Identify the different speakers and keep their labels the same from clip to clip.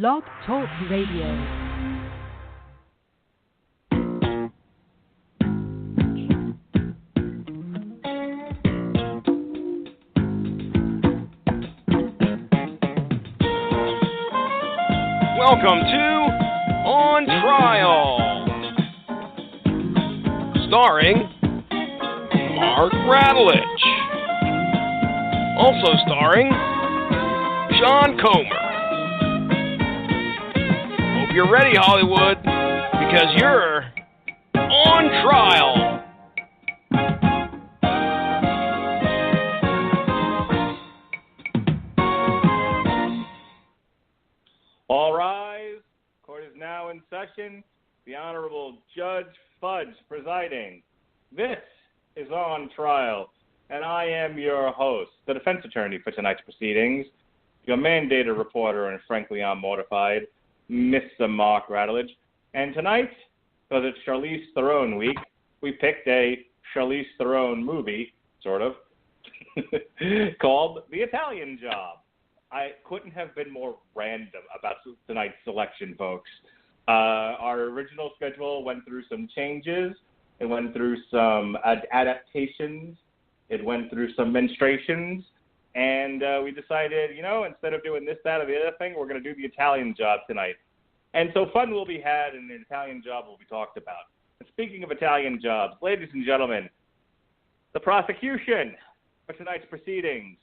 Speaker 1: Blog Talk Radio.
Speaker 2: Welcome to On Trial, starring Mark Wahlberg, also starring Sean Comer. Hope you're ready, Hollywood, because you're on trial.
Speaker 3: All rise. Court is now in session. The Honorable Judge Fudge presiding. This is On Trial, and I am your host, the defense attorney for tonight's proceedings, your mandated reporter, and frankly, I'm mortified, Mr. Mark Radulich. And tonight, because it's Charlize Theron week, we picked a Charlize Theron movie, sort of, called The Italian Job. I couldn't have been more random about tonight's selection, folks. Our original schedule went through some changes. It went through some adaptations. It went through some menstruations. And we decided, instead of doing this, that, or the other thing, we're going to do The Italian Job tonight. And so fun will be had, and the Italian Job will be talked about. And speaking of Italian jobs, ladies and gentlemen, the prosecution for tonight's proceedings,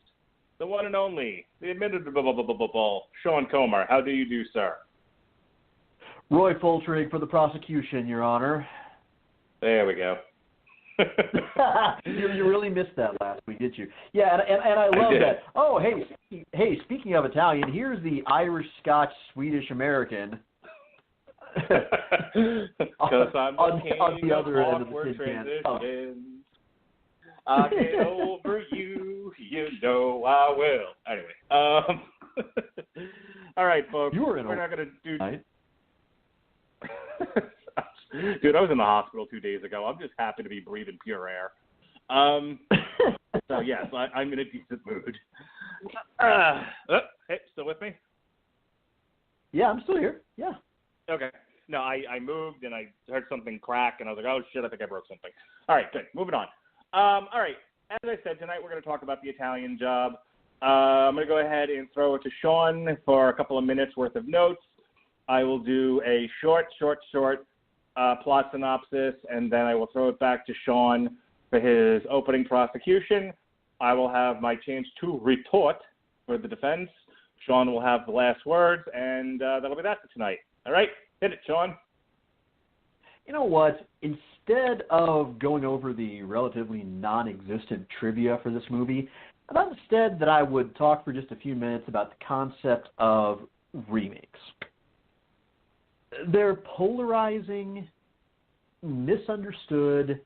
Speaker 3: the one and only, the admittable Sean Comer. How do you do, sir?
Speaker 4: Roy Fultrig for the prosecution, Your Honor.
Speaker 3: There we go.
Speaker 4: You really missed that last week, did you? Yeah, and I love that. Oh, hey, speaking of Italian, here's the Irish, Scotch, Swedish, American.
Speaker 3: Because I'm
Speaker 4: on the other end of the
Speaker 3: transitions. I'll get over you, you know I will. Anyway, all right, folks. We're not going to do. Night. Dude, I was in the hospital 2 days ago. I'm just happy to be breathing pure air. So yes, I'm in a decent mood. Hey, still with me?
Speaker 4: Yeah, I'm still here. Yeah.
Speaker 3: Okay. No, I moved and I heard something crack and I was like, oh shit, I think I broke something. All right, good. Moving on. All right. As I said, tonight we're going to talk about The Italian Job. I'm going to go ahead and throw it to Sean for a couple of minutes worth of notes. I will do a short plot synopsis, and then I will throw it back to Sean for his opening prosecution. I will have my chance to report for the defense. Sean will have the last words, and that'll be that for tonight. All right? Hit it, Sean.
Speaker 4: You know what? Instead of going over the relatively non-existent trivia for this movie, I thought instead that I would talk for just a few minutes about the concept of remakes. They're polarizing, misunderstood,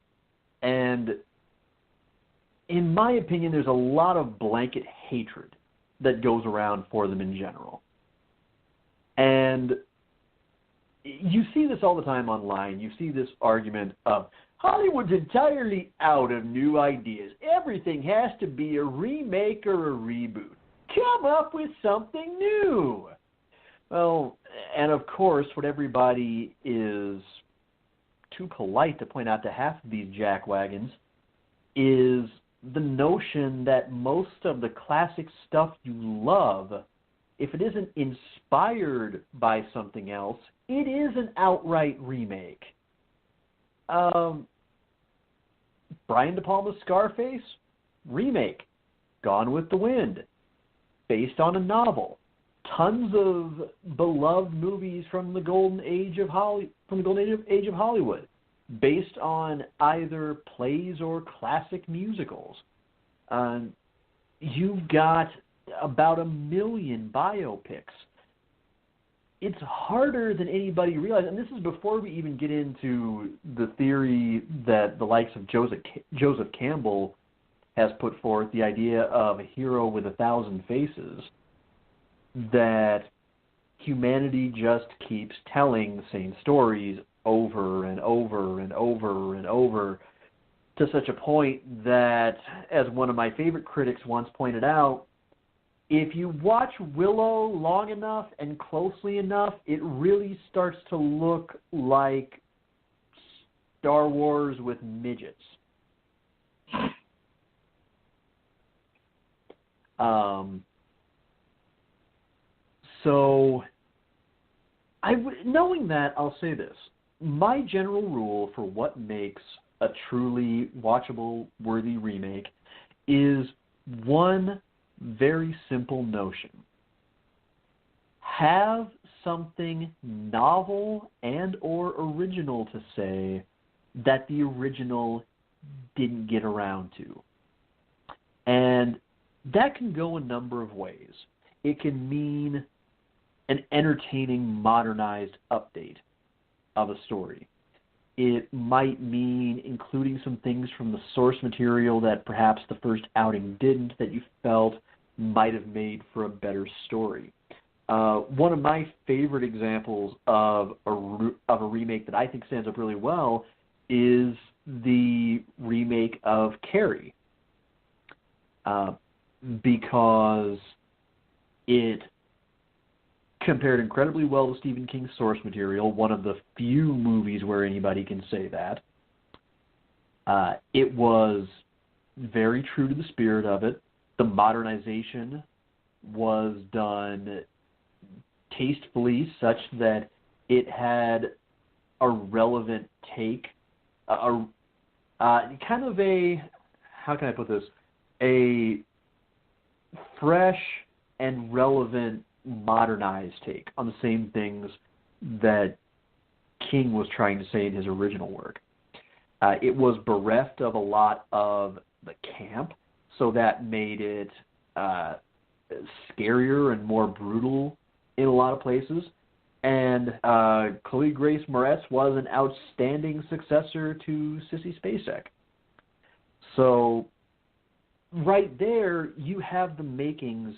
Speaker 4: and in my opinion, there's a lot of blanket hatred that goes around for them in general. And you see this all the time online. You see this argument of Hollywood's entirely out of new ideas. Everything has to be a remake or a reboot. Come up with something new. Well, and of course, what everybody is too polite to point out to half of these jackwagons is the notion that most of the classic stuff you love, if it isn't inspired by something else, it is an outright remake. Brian De Palma's Scarface, remake. Gone with the Wind, based on a novel. Tons of beloved movies from the golden age of Hollywood, based on either plays or classic musicals. You've got about 1 million biopics. It's harder than anybody realizes, and this is before we even get into the theory that the likes of Joseph Campbell has put forth, the idea of a hero with 1,000 faces, that humanity just keeps telling the same stories over and over and over and over, to such a point that, as one of my favorite critics once pointed out, if you watch Willow long enough and closely enough, it really starts to look like Star Wars with midgets. So, knowing that, I'll say this. My general rule for what makes a truly watchable, worthy remake is one very simple notion. Have something novel and or original to say that the original didn't get around to. And that can go a number of ways. It can mean an entertaining, modernized update of a story. It might mean including some things from the source material that perhaps the first outing didn't, that you felt might have made for a better story. One of my favorite examples of a remake that I think stands up really well is the remake of Carrie, because it compared incredibly well to Stephen King's source material, one of the few movies where anybody can say that. It was very true to the spirit of it. The modernization was done tastefully, such that it had a relevant take, kind of a, how can I put this, a fresh and relevant modernized take on the same things that King was trying to say in his original work. It was bereft of a lot of the camp, so that made it scarier and more brutal in a lot of places. And Chloe Grace Moretz was an outstanding successor to Sissy Spacek. So right there, you have the makings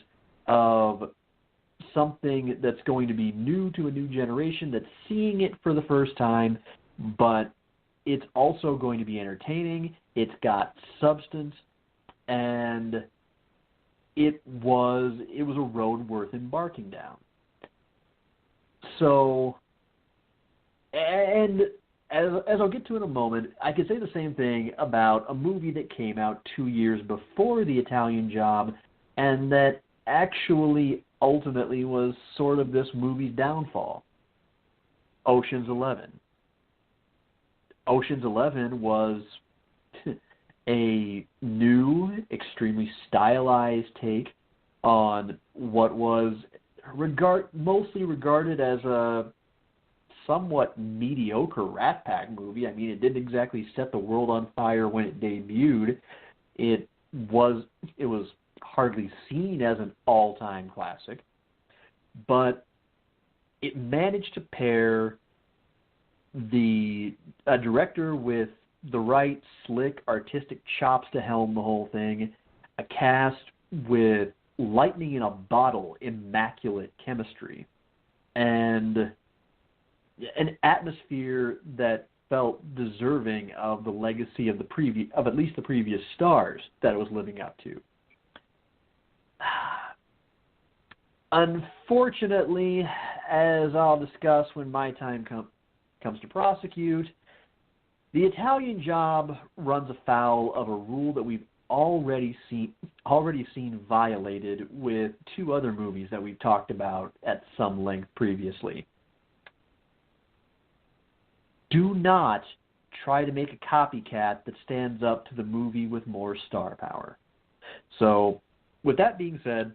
Speaker 4: of something that's going to be new to a new generation that's seeing it for the first time, but it's also going to be entertaining. It's got substance, and it was a road worth embarking down. So, and as I'll get to in a moment, I could say the same thing about a movie that came out 2 years before The Italian Job, and that actually ultimately was sort of this movie's downfall. Ocean's 11. Ocean's 11 was a new, extremely stylized take on what was mostly regarded as a somewhat mediocre Rat Pack movie. I mean, it didn't exactly set the world on fire when it debuted. It was hardly seen as an all-time classic, but it managed to pair a director with the right slick artistic chops to helm the whole thing, a cast with lightning in a bottle, immaculate chemistry, and an atmosphere that felt deserving of the legacy of at least the previous stars that it was living up to. Unfortunately, as I'll discuss when my time comes to prosecute, The Italian Job runs afoul of a rule that we've already seen violated with two other movies that we've talked about at some length previously. Do not try to make a copycat that stands up to the movie with more star power. So, with that being said,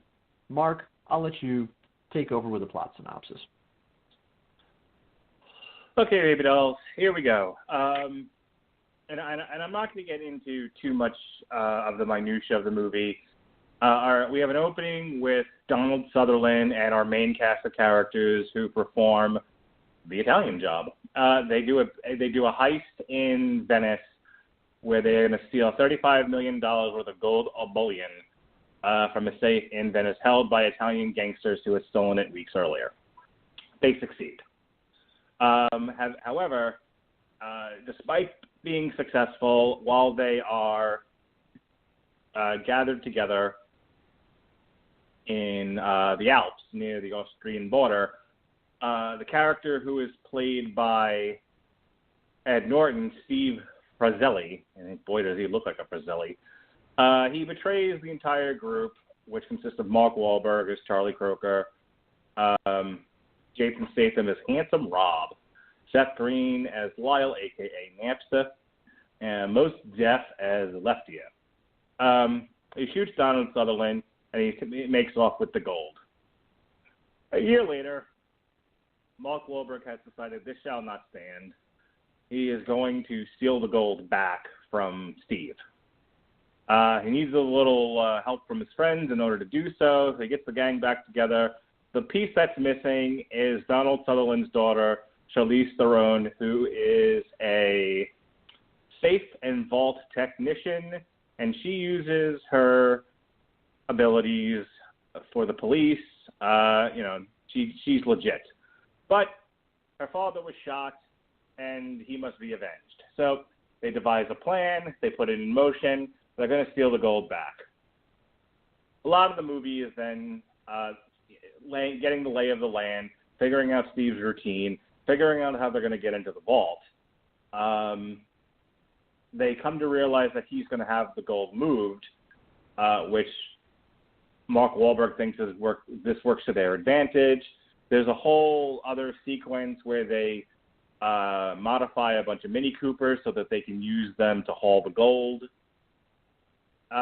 Speaker 4: Mark, I'll let you take over with a plot synopsis.
Speaker 3: Okay, Rebuttal, here we go. And I'm not going to get into too much of the minutia of the movie. We have an opening with Donald Sutherland and our main cast of characters who perform The Italian Job. They do a heist in Venice where they're going to steal $35 million worth of gold bullion from a safe in Venice held by Italian gangsters who had stolen it weeks earlier. They succeed. However, despite being successful, while they are gathered together in the Alps near the Austrian border. The character who is played by Ed Norton, Steve Frazzelli, and boy does he look like a Frazzelli, he betrays the entire group, which consists of Mark Wahlberg as Charlie Croker, Jason Statham as Handsome Rob, Seth Green as Lyle, a.k.a. Napster, and Mos Def as Leftia. He shoots Donald Sutherland, and he makes off with the gold. A year later, Mark Wahlberg has decided this shall not stand. He is going to steal the gold back from Steve. He needs a little help from his friends in order to do so. So he gets the gang back together. The piece that's missing is Donald Sutherland's daughter, Charlize Theron, who is a safe and vault technician, and she uses her abilities for the police. She's legit. But her father was shot, and he must be avenged. So they devise a plan. They put it in motion. They're going to steal the gold back. A lot of the movie is then getting the lay of the land, figuring out Steve's routine, figuring out how they're going to get into the vault. They come to realize that he's going to have the gold moved, which Mark Wahlberg thinks this works to their advantage. There's a whole other sequence where they modify a bunch of Mini Coopers so that they can use them to haul the gold.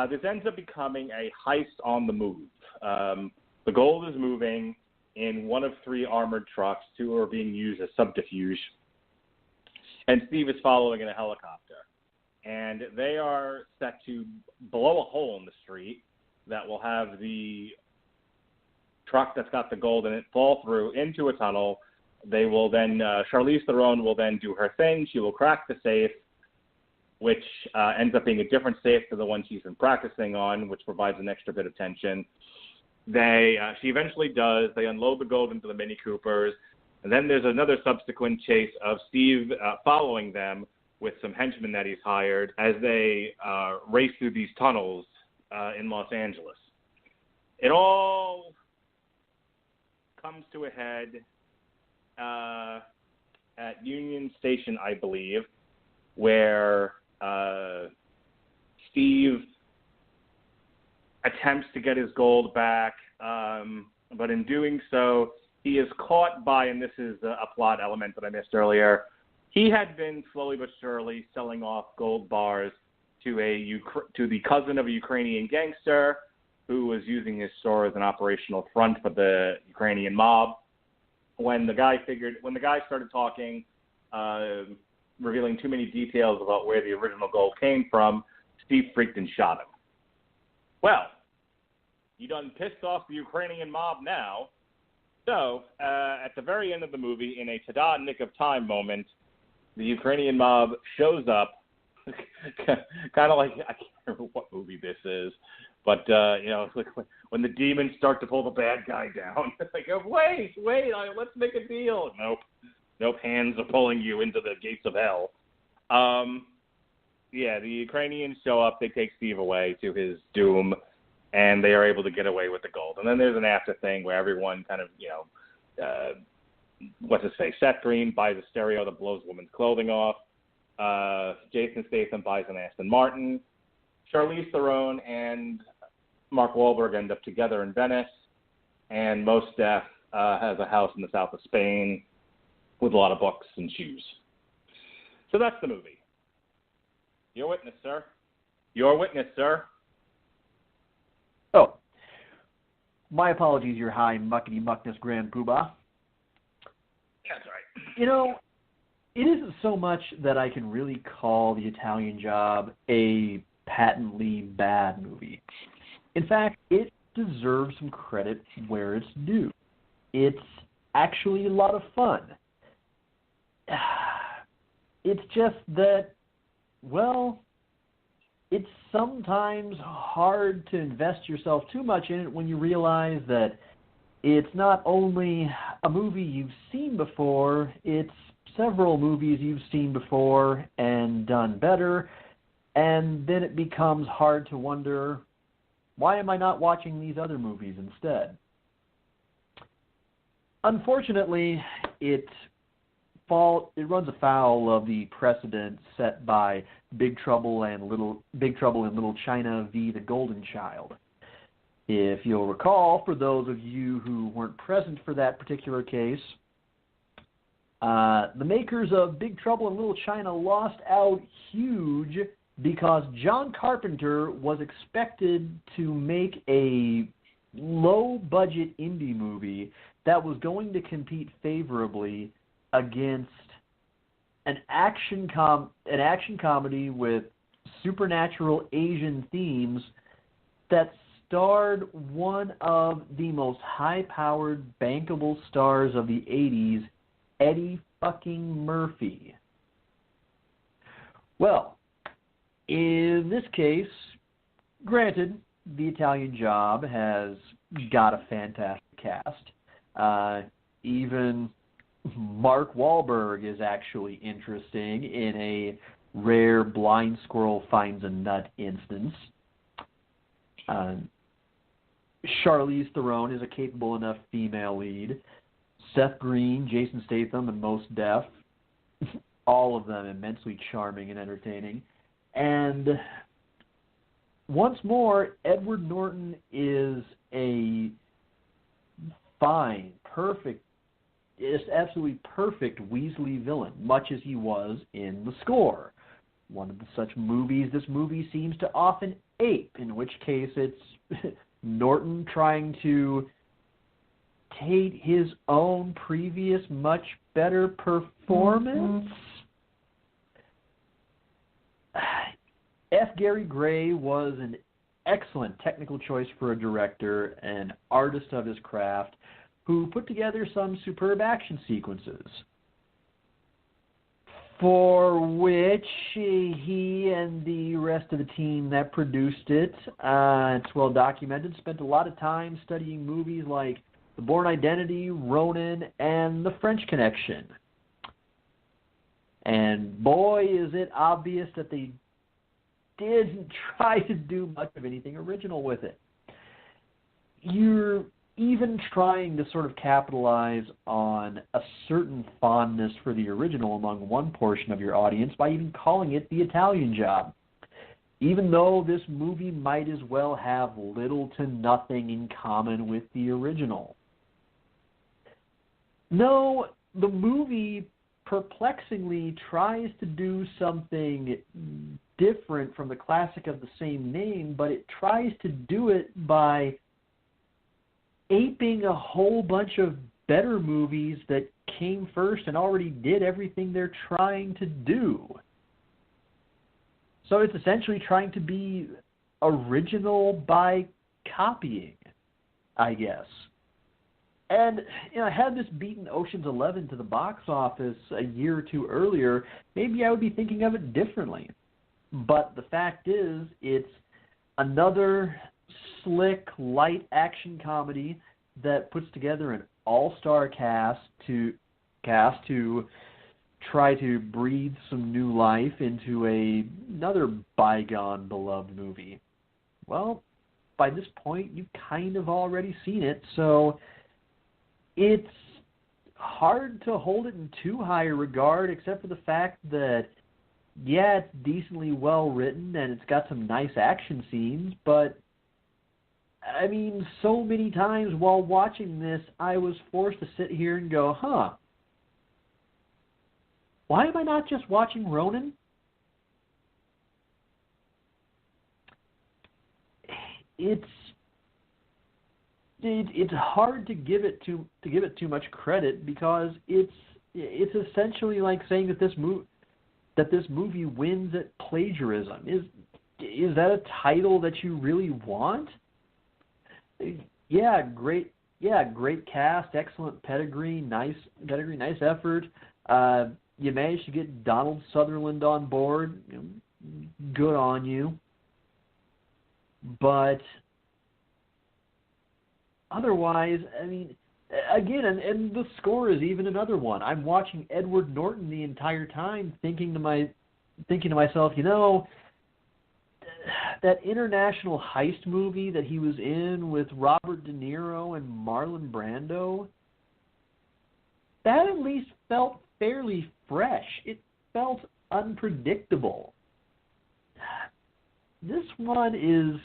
Speaker 3: This ends up becoming a heist on the move. The gold is moving in one of 3 armored trucks. 2 are being used as subterfuge. And Steve is following in a helicopter. And they are set to blow a hole in the street that will have the truck that's got the gold in it fall through into a tunnel. They will then, Charlize Theron will then do her thing. She will crack the safe, which ends up being a different safe to the one she's been practicing on, which provides an extra bit of tension. She eventually does. They unload the gold into the Mini Coopers, and then there's another subsequent chase of Steve following them with some henchmen that he's hired as they race through these tunnels in Los Angeles. It all comes to a head at Union Station, I believe, where Steve attempts to get his gold back, but in doing so, he is caught by, and this is a plot element that I missed earlier, he had been slowly but surely selling off gold bars to the cousin of a Ukrainian gangster who was using his store as an operational front for the Ukrainian mob. When the guy started talking, revealing too many details about where the original gold came from, Steve freaked and shot him. Well, you done pissed off the Ukrainian mob now. So, at the very end of the movie, in a ta-da nick of time moment, the Ukrainian mob shows up, kind of like, I can't remember what movie this is, but, it's like when the demons start to pull the bad guy down. It's like, wait, let's make a deal. Nope, hands are pulling you into the gates of hell. The Ukrainians show up, they take Steve away to his doom, and they are able to get away with the gold. And then there's an after thing where everyone kind of, Seth Green buys a stereo that blows women's clothing off. Jason Statham buys an Aston Martin. Charlize Theron and Mark Wahlberg end up together in Venice. And Mos Def has a house in the south of Spain with a lot of books and shoes. So that's the movie. Your witness, sir.
Speaker 4: Oh, my apologies, your high muckety muckness grand poobah.
Speaker 3: That's right.
Speaker 4: It isn't so much that I can really call The Italian Job a patently bad movie. In fact, it deserves some credit where it's due. It's actually a lot of fun. It's just that, it's sometimes hard to invest yourself too much in it when you realize that it's not only a movie you've seen before, it's several movies you've seen before and done better, and then it becomes hard to wonder, Why am I not watching these other movies instead? Unfortunately, it runs afoul of the precedent set by Big Trouble in Little China v. The Golden Child. If you'll recall, for those of you who weren't present for that particular case, the makers of Big Trouble in Little China lost out huge because John Carpenter was expected to make a low-budget indie movie that was going to compete favorably against an action comedy with supernatural Asian themes that starred one of the most high-powered, bankable stars of the 80s, Eddie fucking Murphy. Well, in this case, granted, The Italian Job has got a fantastic cast. Even Mark Wahlberg is actually interesting in a rare blind squirrel finds a nut instance. Charlize Theron is a capable enough female lead. Seth Green, Jason Statham, and Mos Def, all of them immensely charming and entertaining. And once more, Edward Norton is a fine, perfect, just absolutely perfect Weasley villain, much as he was in The Score. One of such movies this movie seems to often ape, in which case it's Norton trying to take his own previous much better performance. F. Gary Gray was an excellent technical choice for a director, an artist of his craft, who put together some superb action sequences, for which he and the rest of the team that produced it, it's well documented, spent a lot of time studying movies like The Bourne Identity, Ronin, and The French Connection. And boy, is it obvious that they didn't try to do much of anything original with it. You're even trying to sort of capitalize on a certain fondness for the original among one portion of your audience by even calling it The Italian Job, even though this movie might as well have little to nothing in common with the original. No, the movie perplexingly tries to do something different from the classic of the same name, but it tries to do it by aping a whole bunch of better movies that came first and already did everything they're trying to do. So it's essentially trying to be original by copying, I guess. And had this beaten Ocean's 11 to the box office a year or two earlier, maybe I would be thinking of it differently. But the fact is, it's another slick, light action comedy that puts together an all-star cast to try to breathe some new life into another bygone beloved movie. Well, by this point, you've kind of already seen it, so it's hard to hold it in too high a regard, except for the fact that, yeah, it's decently well written and it's got some nice action scenes, but I mean, so many times while watching this, I was forced to sit here and go, why am I not just watching Ronin? It's hard to give it too much credit because it's essentially like saying that this movie wins at plagiarism. Is that a title that you really want? Yeah, great cast, excellent pedigree, nice effort. You managed to get Donald Sutherland on board. Good on you. But otherwise, I mean, again, and The Score is even another one. I'm watching Edward Norton the entire time, thinking to myself, that international heist movie that he was in with Robert De Niro and Marlon Brando, that at least felt fairly fresh. It felt unpredictable. This one is,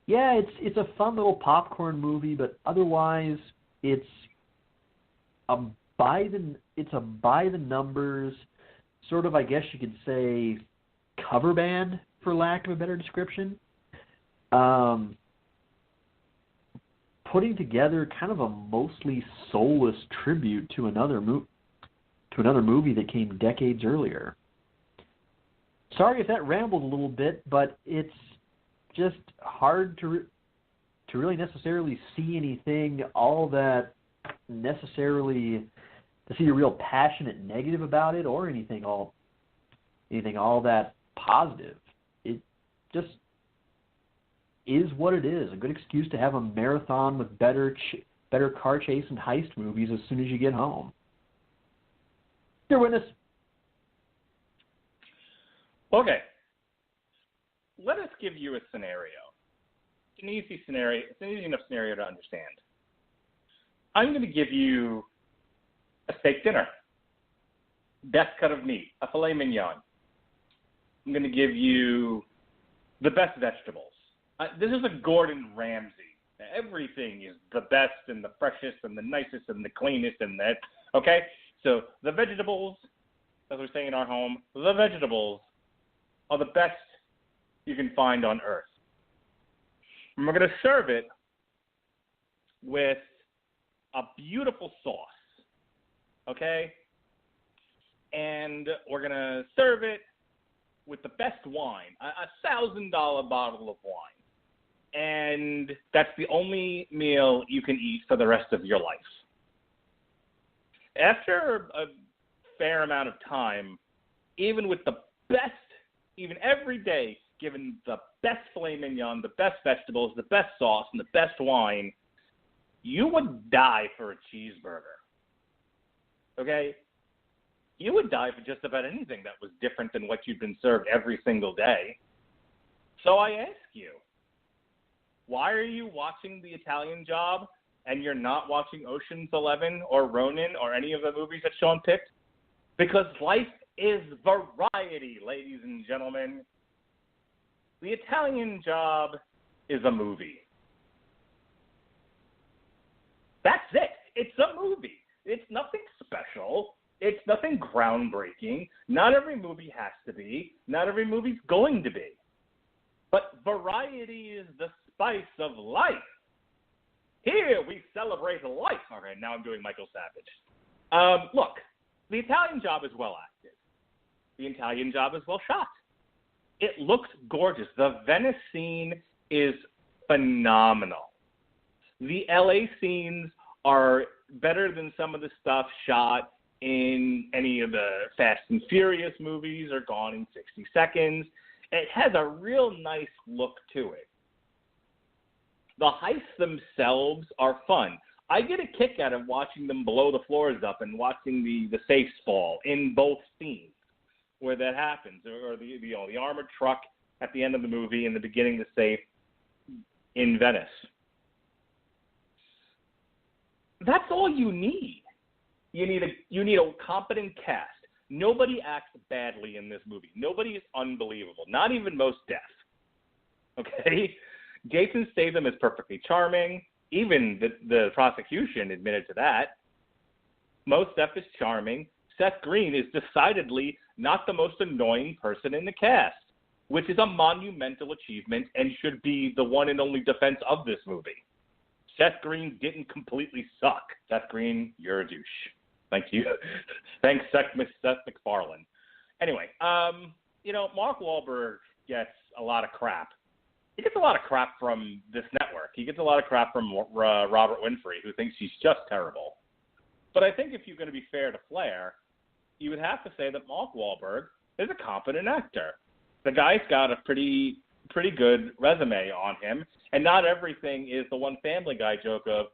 Speaker 4: yeah, it's a fun little popcorn movie, but otherwise it's a by the numbers, sort of, I guess you could say, cover band, for lack of a better description. Putting together kind of a mostly soulless tribute to another movie that came decades earlier. Sorry if that rambled a little bit, but it's just hard to really necessarily see anything all that necessarily to see a real passionate negative about it, or anything all that positive. It just is what it is. A good excuse to have a marathon with better car chase and heist movies as soon as you get home. Your witness.
Speaker 3: Okay. Let us give you a scenario. It's an easy scenario. It's an easy enough scenario to understand. I'm going to give you a steak dinner, best cut of meat, a filet mignon. I'm going to give you the best vegetables. This is a Gordon Ramsay. Everything is the best and the freshest and the nicest and the cleanest and that. Okay? So the vegetables, as we say in our home, the vegetables are the best you can find on earth. And we're going to serve it with a beautiful sauce. Okay? And we're going to serve it with the best wine, a $1,000 bottle of wine. And that's the only meal you can eat for the rest of your life. After a fair amount of time, even with the best, even every day, given the best filet mignon, the best vegetables, the best sauce, and the best wine, you would die for a cheeseburger. Okay? You would die for just about anything that was different than what you've been served every single day. So I ask you, why are you watching The Italian Job and you're not watching Ocean's 11 or Ronin or any of the movies that Sean picked? Because life is variety, ladies and gentlemen. The Italian Job is a movie. That's it. It's a movie. It's nothing special. It's nothing groundbreaking. Not every movie has to be. Not every movie's going to be. But variety is the spice of life. Here we celebrate life. All right, now I'm doing Michael Savage. Look, The Italian Job is well acted. The Italian Job is well shot. It looks gorgeous. The Venice scene is phenomenal. The LA scenes are better than some of the stuff shot in any of the Fast and Furious movies or Gone in 60 Seconds. It has a real nice look to it. The heists themselves are fun. I get a kick out of watching them blow the floors up and watching the safes fall in both scenes where that happens, or the armored truck at the end of the movie and the beginning of the safe in Venice. That's all you need. You need a competent cast. Nobody acts badly in this movie. Nobody is unbelievable. Not even Mos Def. Okay? Jason Statham is perfectly charming. Even the prosecution admitted to that. Mos Def is charming. Seth Green is decidedly not the most annoying person in the cast, which is a monumental achievement and should be the one and only defense of this movie. Seth Green didn't completely suck. Seth Green, you're a douche. Thank you. Thanks, Seth MacFarlane. Anyway, Mark Wahlberg gets a lot of crap. He gets a lot of crap from this network. He gets a lot of crap from Robert Winfrey, who thinks he's just terrible. But I think if you're going to be fair to Flair, you would have to say that Mark Wahlberg is a competent actor. The guy's got a pretty good resume on him, and not everything is the one Family Guy joke of,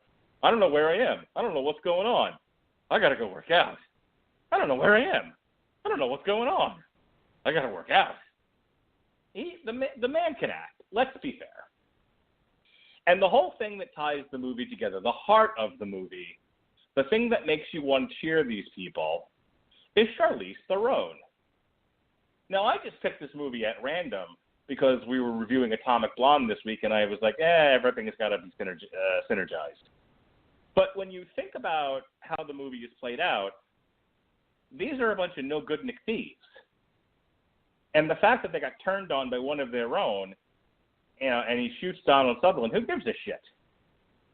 Speaker 3: I don't know where I am. I don't know what's going on. I got to go work out. I don't know where I am. I don't know what's going on. I got to work out. The man can act. Let's be fair. And the whole thing that ties the movie together, the heart of the movie, the thing that makes you want to cheer these people, is Charlize Theron. Now, I just picked this movie at random because we were reviewing Atomic Blonde this week, and I was like, everything has got to be synergized. But when you think about how the movie is played out, these are a bunch of no-good McThieves. And the fact that they got turned on by one of their own, and he shoots Donald Sutherland, who gives a shit?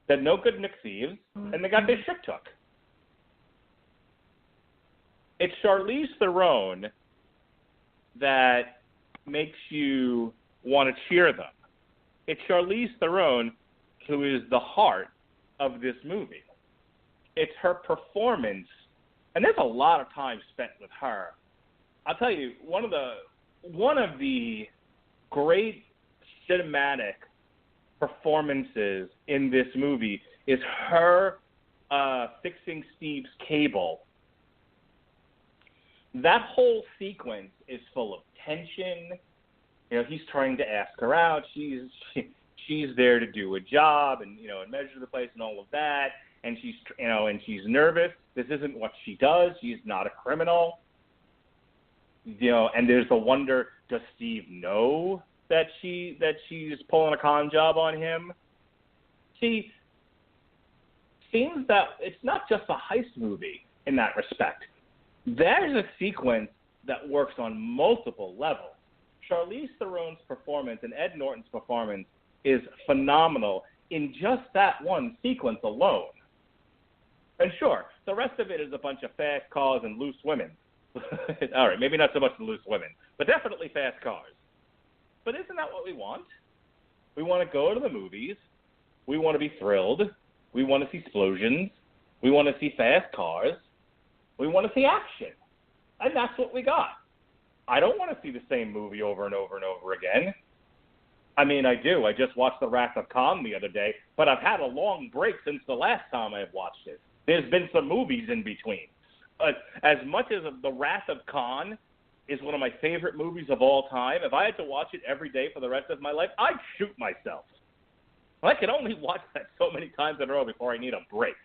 Speaker 3: They're no-good McThieves, and they got their shit took. It's Charlize Theron that makes you want to cheer them. It's Charlize Theron who is the heart of this movie. It's her performance, and there's a lot of time spent with her. I'll tell you, one of the great cinematic performances in this movie is her fixing Steve's cable. That whole sequence is full of tension. He's trying to ask her out. She's there to do a job and and measure the place and all of that. And she's nervous. This isn't what she does. She's not a criminal. And there's the wonder: does Steve know that she's pulling a con job on him? See, seems that it's not just a heist movie in that respect. There's a sequence that works on multiple levels. Charlize Theron's performance and Ed Norton's performance is phenomenal in just that one sequence alone. And sure, the rest of it is a bunch of fast cars and loose women. All right, maybe not so much the loose women, but definitely fast cars. But isn't that what we want? We want to go to the movies. We want to be thrilled. We want to see explosions. We want to see fast cars. We want to see action. And that's what we got. I don't want to see the same movie over and over and over again. I mean, I do. I just watched The Wrath of Khan the other day, but I've had a long break since the last time I've watched it. There's been some movies in between. But as much as The Wrath of Khan is one of my favorite movies of all time, if I had to watch it every day for the rest of my life, I'd shoot myself. I can only watch that so many times in a row before I need a break.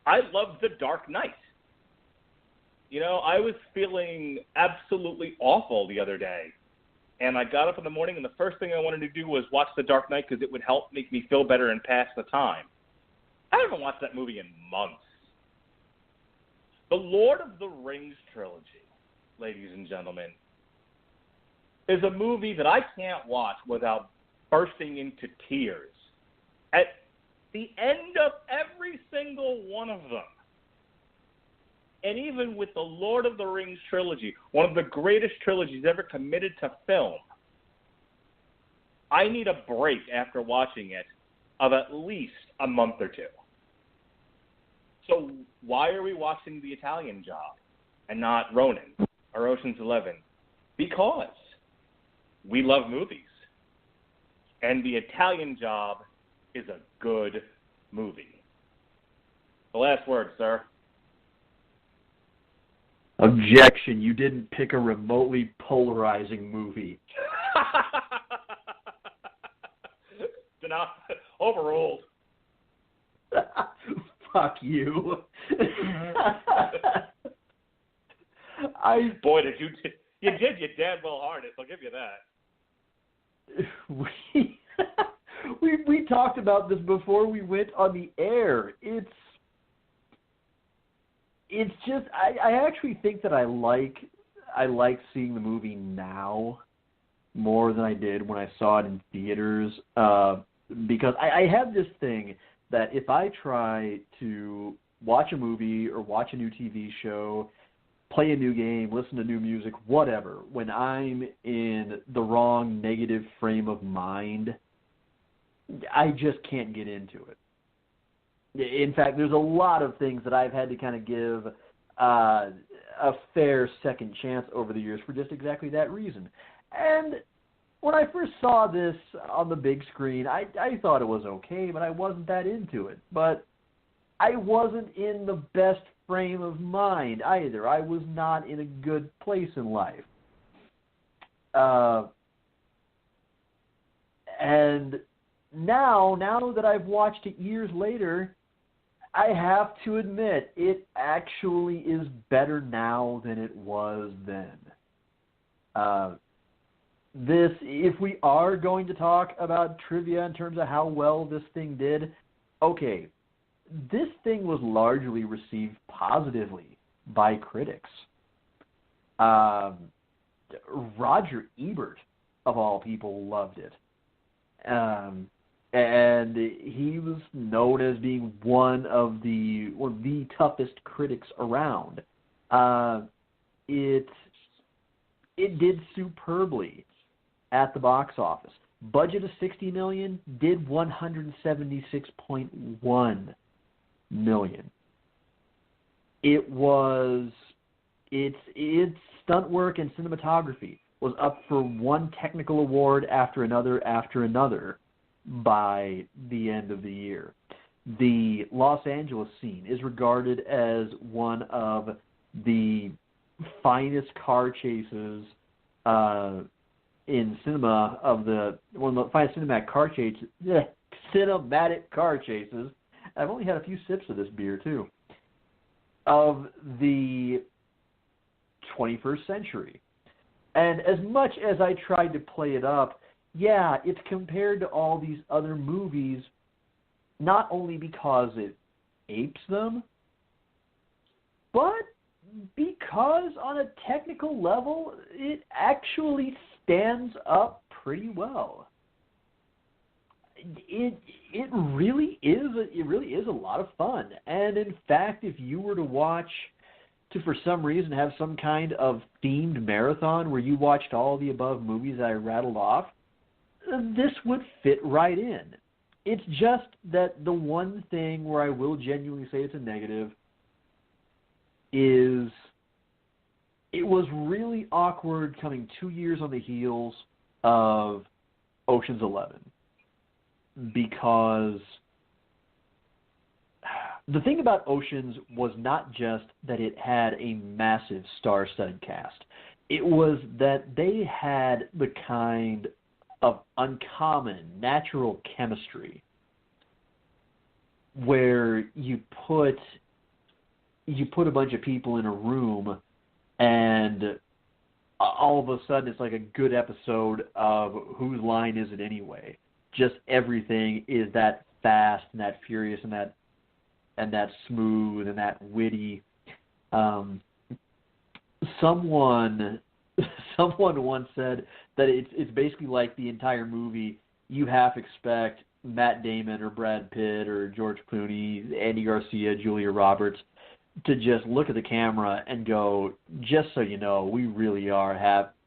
Speaker 3: I love The Dark Knight. I was feeling absolutely awful the other day. And I got up in the morning, and the first thing I wanted to do was watch The Dark Knight because it would help make me feel better and pass the time. I haven't watched that movie in months. The Lord of the Rings trilogy, ladies and gentlemen, is a movie that I can't watch without bursting into tears at the end of every single one of them. And even with the Lord of the Rings trilogy, one of the greatest trilogies ever committed to film, I need a break after watching it of at least a month or two. So why are we watching The Italian Job and not Ronin or Ocean's 11? Because we love movies. And The Italian Job is a good movie. The last word, sir.
Speaker 4: Objection. You didn't pick a remotely polarizing movie.
Speaker 3: Overruled.
Speaker 4: Fuck you.
Speaker 3: Boy, you did your damn well hardest. I'll give you that.
Speaker 4: We talked about this before we went on the air. It's just I actually think that I like seeing the movie now more than I did when I saw it in theaters, because I have this thing that if I try to watch a movie or watch a new TV show, play a new game, listen to new music, whatever, when I'm in the wrong negative frame of mind, I just can't get into it. In fact, there's a lot of things that I've had to kind of give a fair second chance over the years for just exactly that reason. And when I first saw this on the big screen, I thought it was okay, but I wasn't that into it. But I wasn't in the best frame of mind either. I was not in a good place in life. And now that I've watched it years later, I have to admit, it actually is better now than it was then. If we are going to talk about trivia in terms of how well this thing did, okay, this thing was largely received positively by critics. Roger Ebert, of all people, loved it. And he was known as being one of the toughest critics around. It did superbly at the box office. Budget of $60 million, did $176.1 million. Its stunt work and cinematography was up for one technical award after another by the end of the year. The Los Angeles scene is regarded as one of the finest car chases in cinema, one of the finest cinematic car chases. I've only had a few sips of this beer too, of the 21st century. And as much as I tried to play it up, yeah, it's compared to all these other movies, not only because it apes them, but because on a technical level, it actually stands up pretty well. It really is a lot of fun. And in fact, if you were to for some reason have some kind of themed marathon where you watched all the above movies I rattled off, this would fit right in. It's just that the one thing where I will genuinely say it's a negative is it was really awkward coming 2 years on the heels of Ocean's 11, because the thing about Oceans was not just that it had a massive star-studded cast. It was that they had the kind of uncommon, natural chemistry where you put a bunch of people in a room and all of a sudden it's like a good episode of Whose Line Is It Anyway? Just everything is that fast and that furious and that smooth and that witty. Someone once said that it's basically like the entire movie. You half expect Matt Damon or Brad Pitt or George Clooney, Andy Garcia, Julia Roberts to just look at the camera and go, just so you know, we really are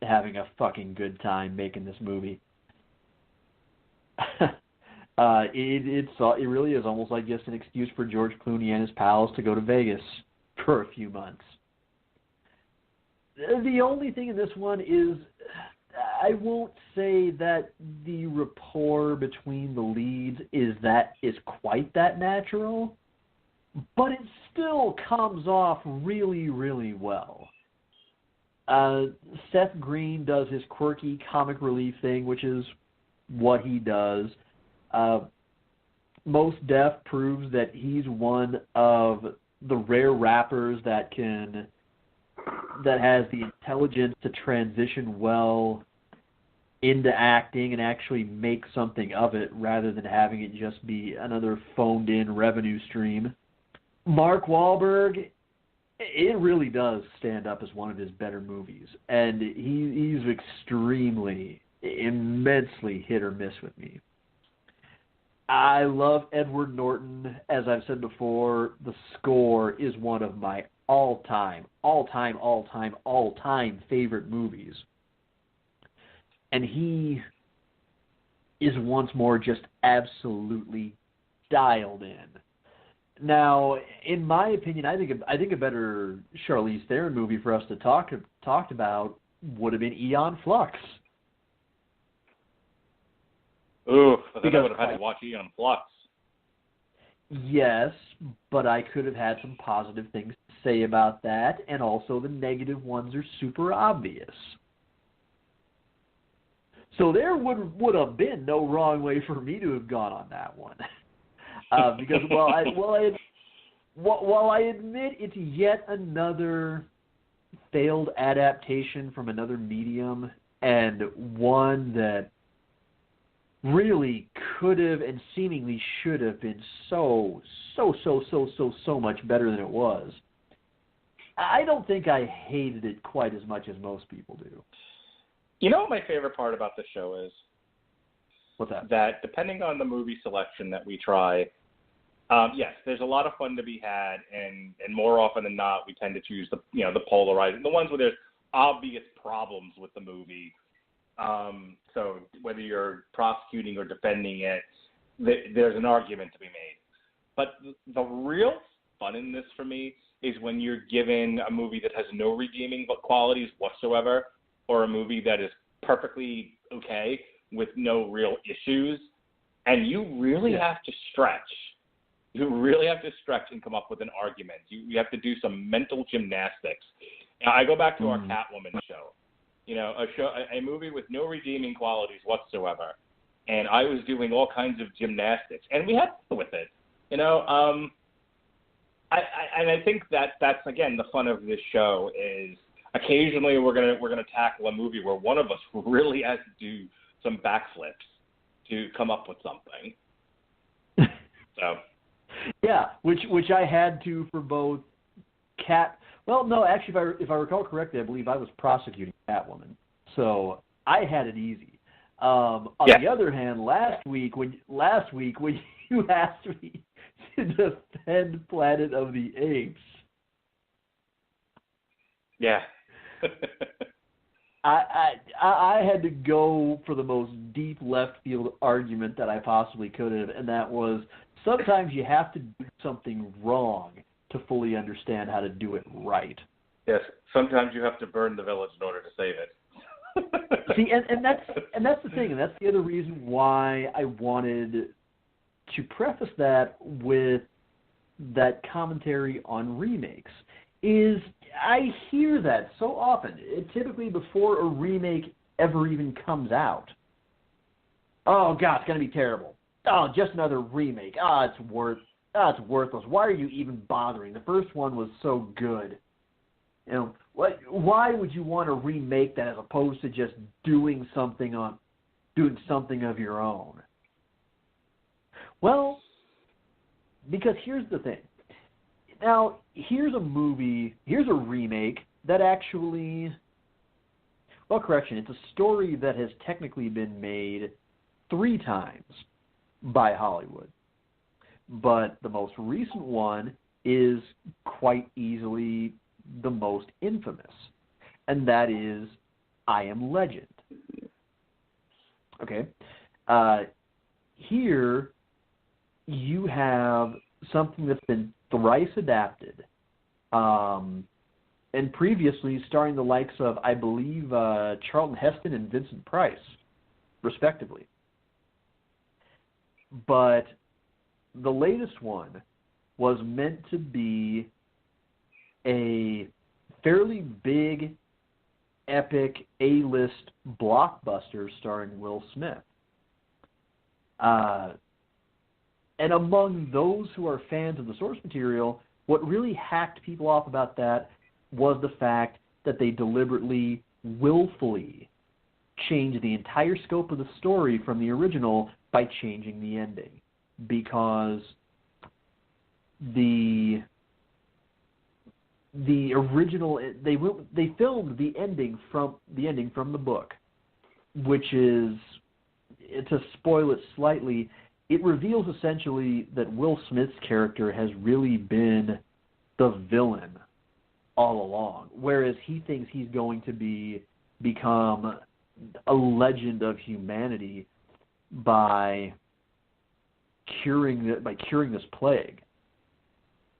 Speaker 4: having a fucking good time making this movie. It really is almost like just an excuse for George Clooney and his pals to go to Vegas for a few months. The only thing in this one is, I won't say that the rapport between the leads is quite that natural, but it still comes off really, really well. Seth Green does his quirky comic relief thing, which is what he does. Mos Def proves that he's one of the rare rappers that has the intelligence to transition well into acting and actually make something of it rather than having it just be another phoned-in revenue stream. Mark Wahlberg, it really does stand up as one of his better movies, and he's immensely hit or miss with me. I love Edward Norton. As I've said before, the score is one of my all-time favorite movies. And he is once more just absolutely dialed in. Now, in my opinion, I think a better Charlize Theron movie for us to talk about would have been Aeon Flux.
Speaker 3: Ooh, I think I would have had to watch Aeon Flux.
Speaker 4: Yes, but I could have had some positive things to say about that, and also the negative ones are super obvious. So there would have been no wrong way for me to have gone on that one. Because while I admit it's yet another failed adaptation from another medium, and one that really could have and seemingly should have been so much better than it was, I don't think I hated it quite as much as most people do.
Speaker 3: You know what my favorite part about the show is?
Speaker 4: What's that?
Speaker 3: That depending on the movie selection that we try, yes, there's a lot of fun to be had, and more often than not, we tend to choose the polarizing, the ones where there's obvious problems with the movie. So whether you're prosecuting or defending it, there's an argument to be made. But the real fun in this for me is when you're given a movie that has no redeeming qualities whatsoever, or a movie that is perfectly okay with no real issues, and you really have to stretch. You really have to stretch and come up with an argument. You have to do some mental gymnastics. Now, I go back to our Catwoman show. A movie with no redeeming qualities whatsoever, and I was doing all kinds of gymnastics, and we had fun with it. I think that's again the fun of this show is occasionally we're gonna tackle a movie where one of us really has to do some backflips to come up with something. So.
Speaker 4: Yeah, which I had to for both Well, no, actually, if I recall correctly, I believe I was prosecuting Catwoman, so I had it easy. On the other hand, last week when you asked me to defend Planet of the Apes, I had to go for the most deep left field argument that I possibly could have, and that was sometimes you have to do something wrong to fully understand how to do it right.
Speaker 3: Yes, sometimes you have to burn the village in order to save it.
Speaker 4: See, and that's the thing, and that's the other reason why I wanted to preface that with that commentary on remakes. Is I hear that so often, typically before a remake ever even comes out. Oh God, it's going to be terrible. Oh, just another remake. It's worthless. Why are you even bothering? The first one was so good. Why would you want to remake that as opposed to just doing something of your own? Well, because here's the thing. Now, here's a remake that actually, it's a story that has technically been made 3 times by Hollywood. But the most recent one is quite easily the most infamous, and that is I Am Legend. Okay? Here, you have something that's been thrice adapted, and previously starring the likes of, I believe, Charlton Heston and Vincent Price, respectively. But the latest one was meant to be a fairly big, epic, A-list blockbuster starring Will Smith. And among those who are fans of the source material, what really hacked people off about that was the fact that they deliberately, willfully changed the entire scope of the story from the original by changing the ending. Because the original, they filmed the ending from the book, which is, to spoil it slightly, it reveals essentially that Will Smith's character has really been the villain all along, whereas he thinks he's going to become a legend of humanity by curing this plague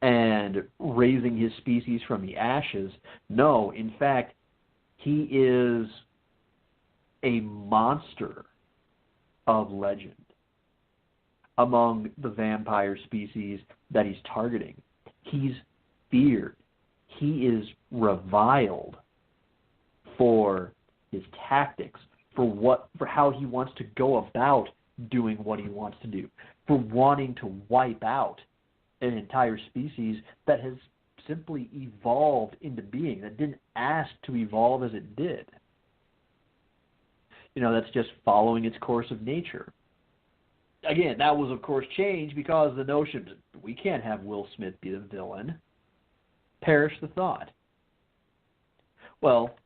Speaker 4: and raising his species from the ashes. No, in fact, he is a monster of legend among the vampire species that he's targeting. He's feared. He is reviled for his tactics, for how he wants to go about doing what he wants to do, for wanting to wipe out an entire species that has simply evolved into being, that didn't ask to evolve as it did. That's just following its course of nature. Again, that was, of course, changed because the notion that we can't have Will Smith be the villain. Perish the thought. Well,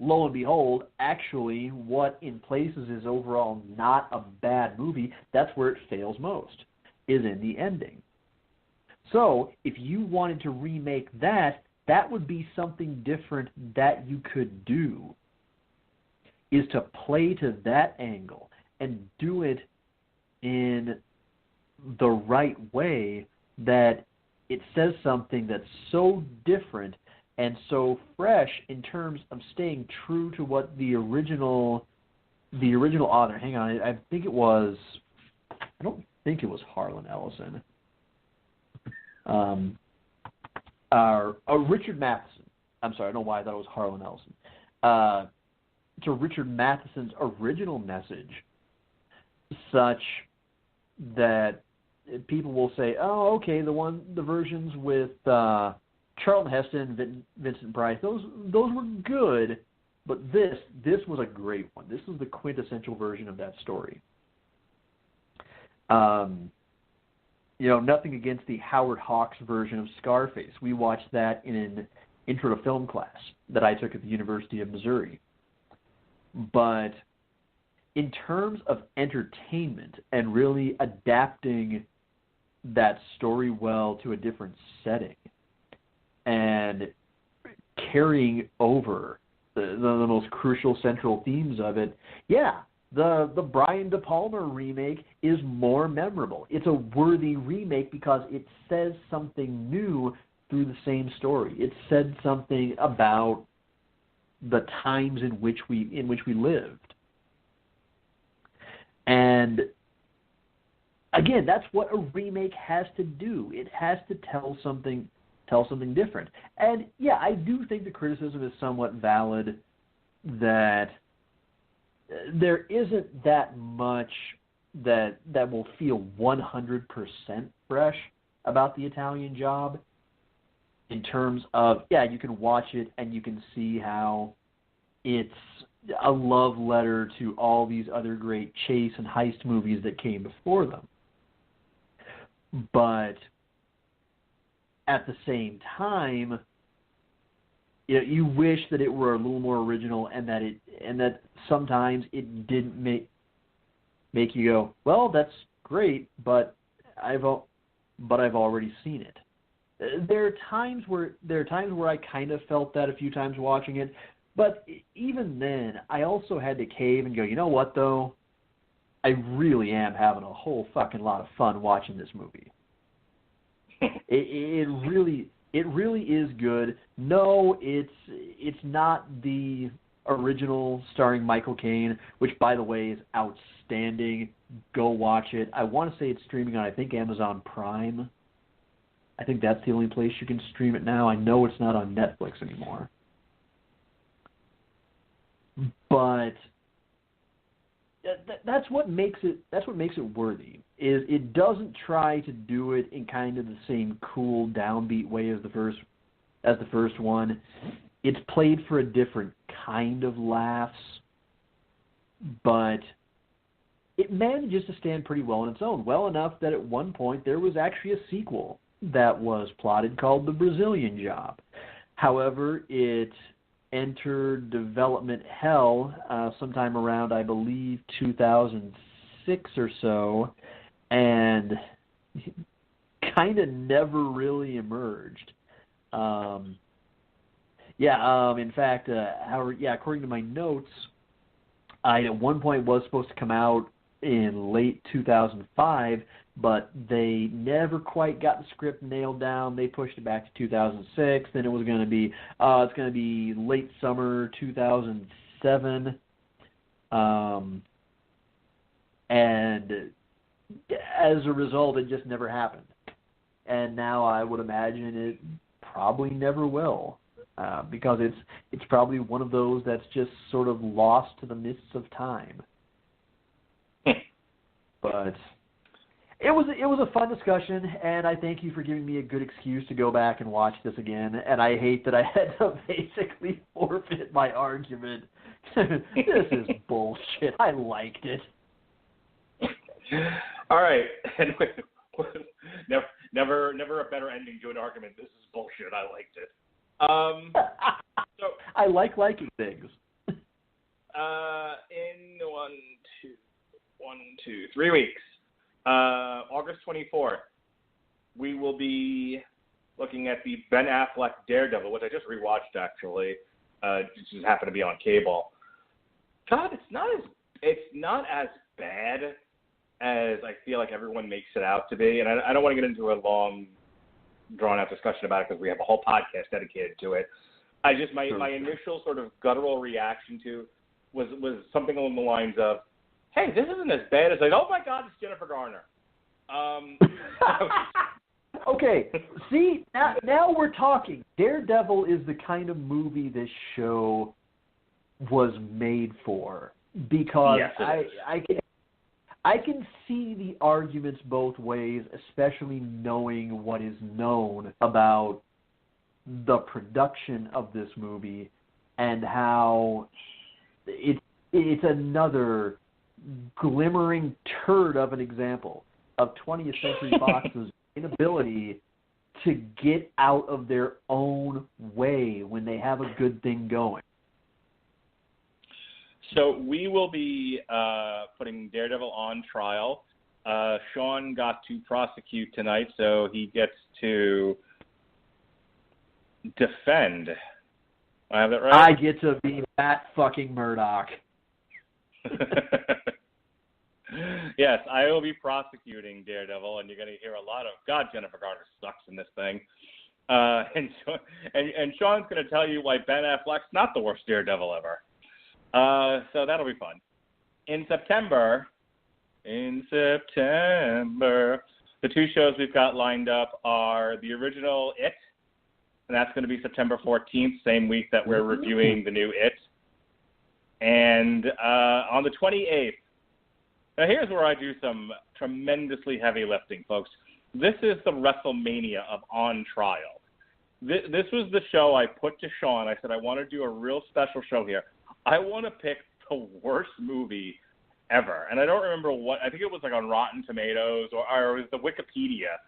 Speaker 4: lo and behold, actually, what in places is overall not a bad movie, that's where it fails most, is in the ending. So, if you wanted to remake that, that would be something different that you could do, is to play to that angle and do it in the right way that it says something that's so different and so fresh in terms of staying true to what the original author, hang on, I don't think it was Harlan Ellison. Richard Matheson. I'm sorry, I don't know why I thought it was Harlan Ellison. To Richard Matheson's original message, such that people will say, oh, okay, the versions with Charlton Heston and Vincent Price, those were good, but this was a great one. This was the quintessential version of that story. Nothing against the Howard Hawks version of Scarface. We watched that in an intro to film class that I took at the University of Missouri. But in terms of entertainment and really adapting that story well to a different setting and carrying over the most crucial central themes of it, the Brian De Palma remake is more memorable. It's a worthy remake because it says something new through the same story. It said something about the times in which we lived. And again, that's what a remake has to do. It has to tell something different. And I do think the criticism is somewhat valid that there isn't that much that will feel 100% fresh about the Italian Job, in terms of, you can watch it and you can see how it's a love letter to all these other great chase and heist movies that came before them. But at the same time, you wish that it were a little more original and that sometimes it didn't make you go, well, that's great, but I've already seen it. There are times where I kind of felt that a few times watching it, but even then, I also had to cave and go, you know what, though? I really am having a whole fucking lot of fun watching this movie. It really is good. No, it's not the original starring Michael Caine, which, by the way, is outstanding. Go watch it. I want to say it's streaming on, I think, Amazon Prime. I think that's the only place you can stream it now. I know it's not on Netflix anymore. But that's what makes it worthy. Is it doesn't try to do it in kind of the same cool downbeat way as the first one. It's played for a different kind of laughs, but it manages to stand pretty well on its own. Well enough that at one point there was actually a sequel that was plotted called The Brazilian Job. However, it entered development hell sometime around, I believe, 2006 or so, and kind of never really emerged. In fact, according to my notes, I at one point was supposed to come out in late 2005, but they never quite got the script nailed down. They pushed it back to 2006. Then it was going to be late summer 2007, and as a result, it just never happened. And now I would imagine it probably never will. because it's probably one of those that's just sort of lost to the mists of time. But it was a fun discussion, and I thank you for giving me a good excuse to go back and watch this again. And I hate that I had to basically forfeit my argument. This is bullshit. I liked it.
Speaker 3: All right. Never a better ending to an argument. This is bullshit. I liked it. So
Speaker 4: I like liking things.
Speaker 3: In 3 weeks, August 24th, we will be looking at the Ben Affleck Daredevil, which I just rewatched actually. It just happened to be on cable. God, it's not as bad as I feel like everyone makes it out to be, and I don't want to get into a long, drawn-out discussion about it because we have a whole podcast dedicated to it. My initial sort of guttural reaction to was something along the lines of, "Hey, this isn't as bad as oh my God, it's Jennifer Garner."
Speaker 4: Okay, see, now we're talking. Daredevil is the kind of movie this show was made for, because
Speaker 3: yes,
Speaker 4: I can see the arguments both ways, especially knowing what is known about the production of this movie and how it's another glimmering turd of an example of 20th Century Fox's inability to get out of their own way when they have a good thing going.
Speaker 3: So we will be putting Daredevil on trial. Sean got to prosecute tonight, so he gets to defend. I have that right?
Speaker 4: I get to be Matt fucking Murdock.
Speaker 3: Yes, I will be prosecuting Daredevil, and you're going to hear a lot of, God, Jennifer Garner sucks in this thing. And Sean's going to tell you why Ben Affleck's not the worst Daredevil ever. So that'll be fun. In September, the two shows we've got lined up are the original It, and that's going to be September 14th, same week that we're reviewing the new It. And on the 28th, now here's where I do some tremendously heavy lifting, folks. This is the WrestleMania of On Trial. This was the show I put to Sean. I said, I want to do a real special show here. I want to pick the worst movie ever. And I don't remember what, I think it was like on Rotten Tomatoes or it was the Wikipedia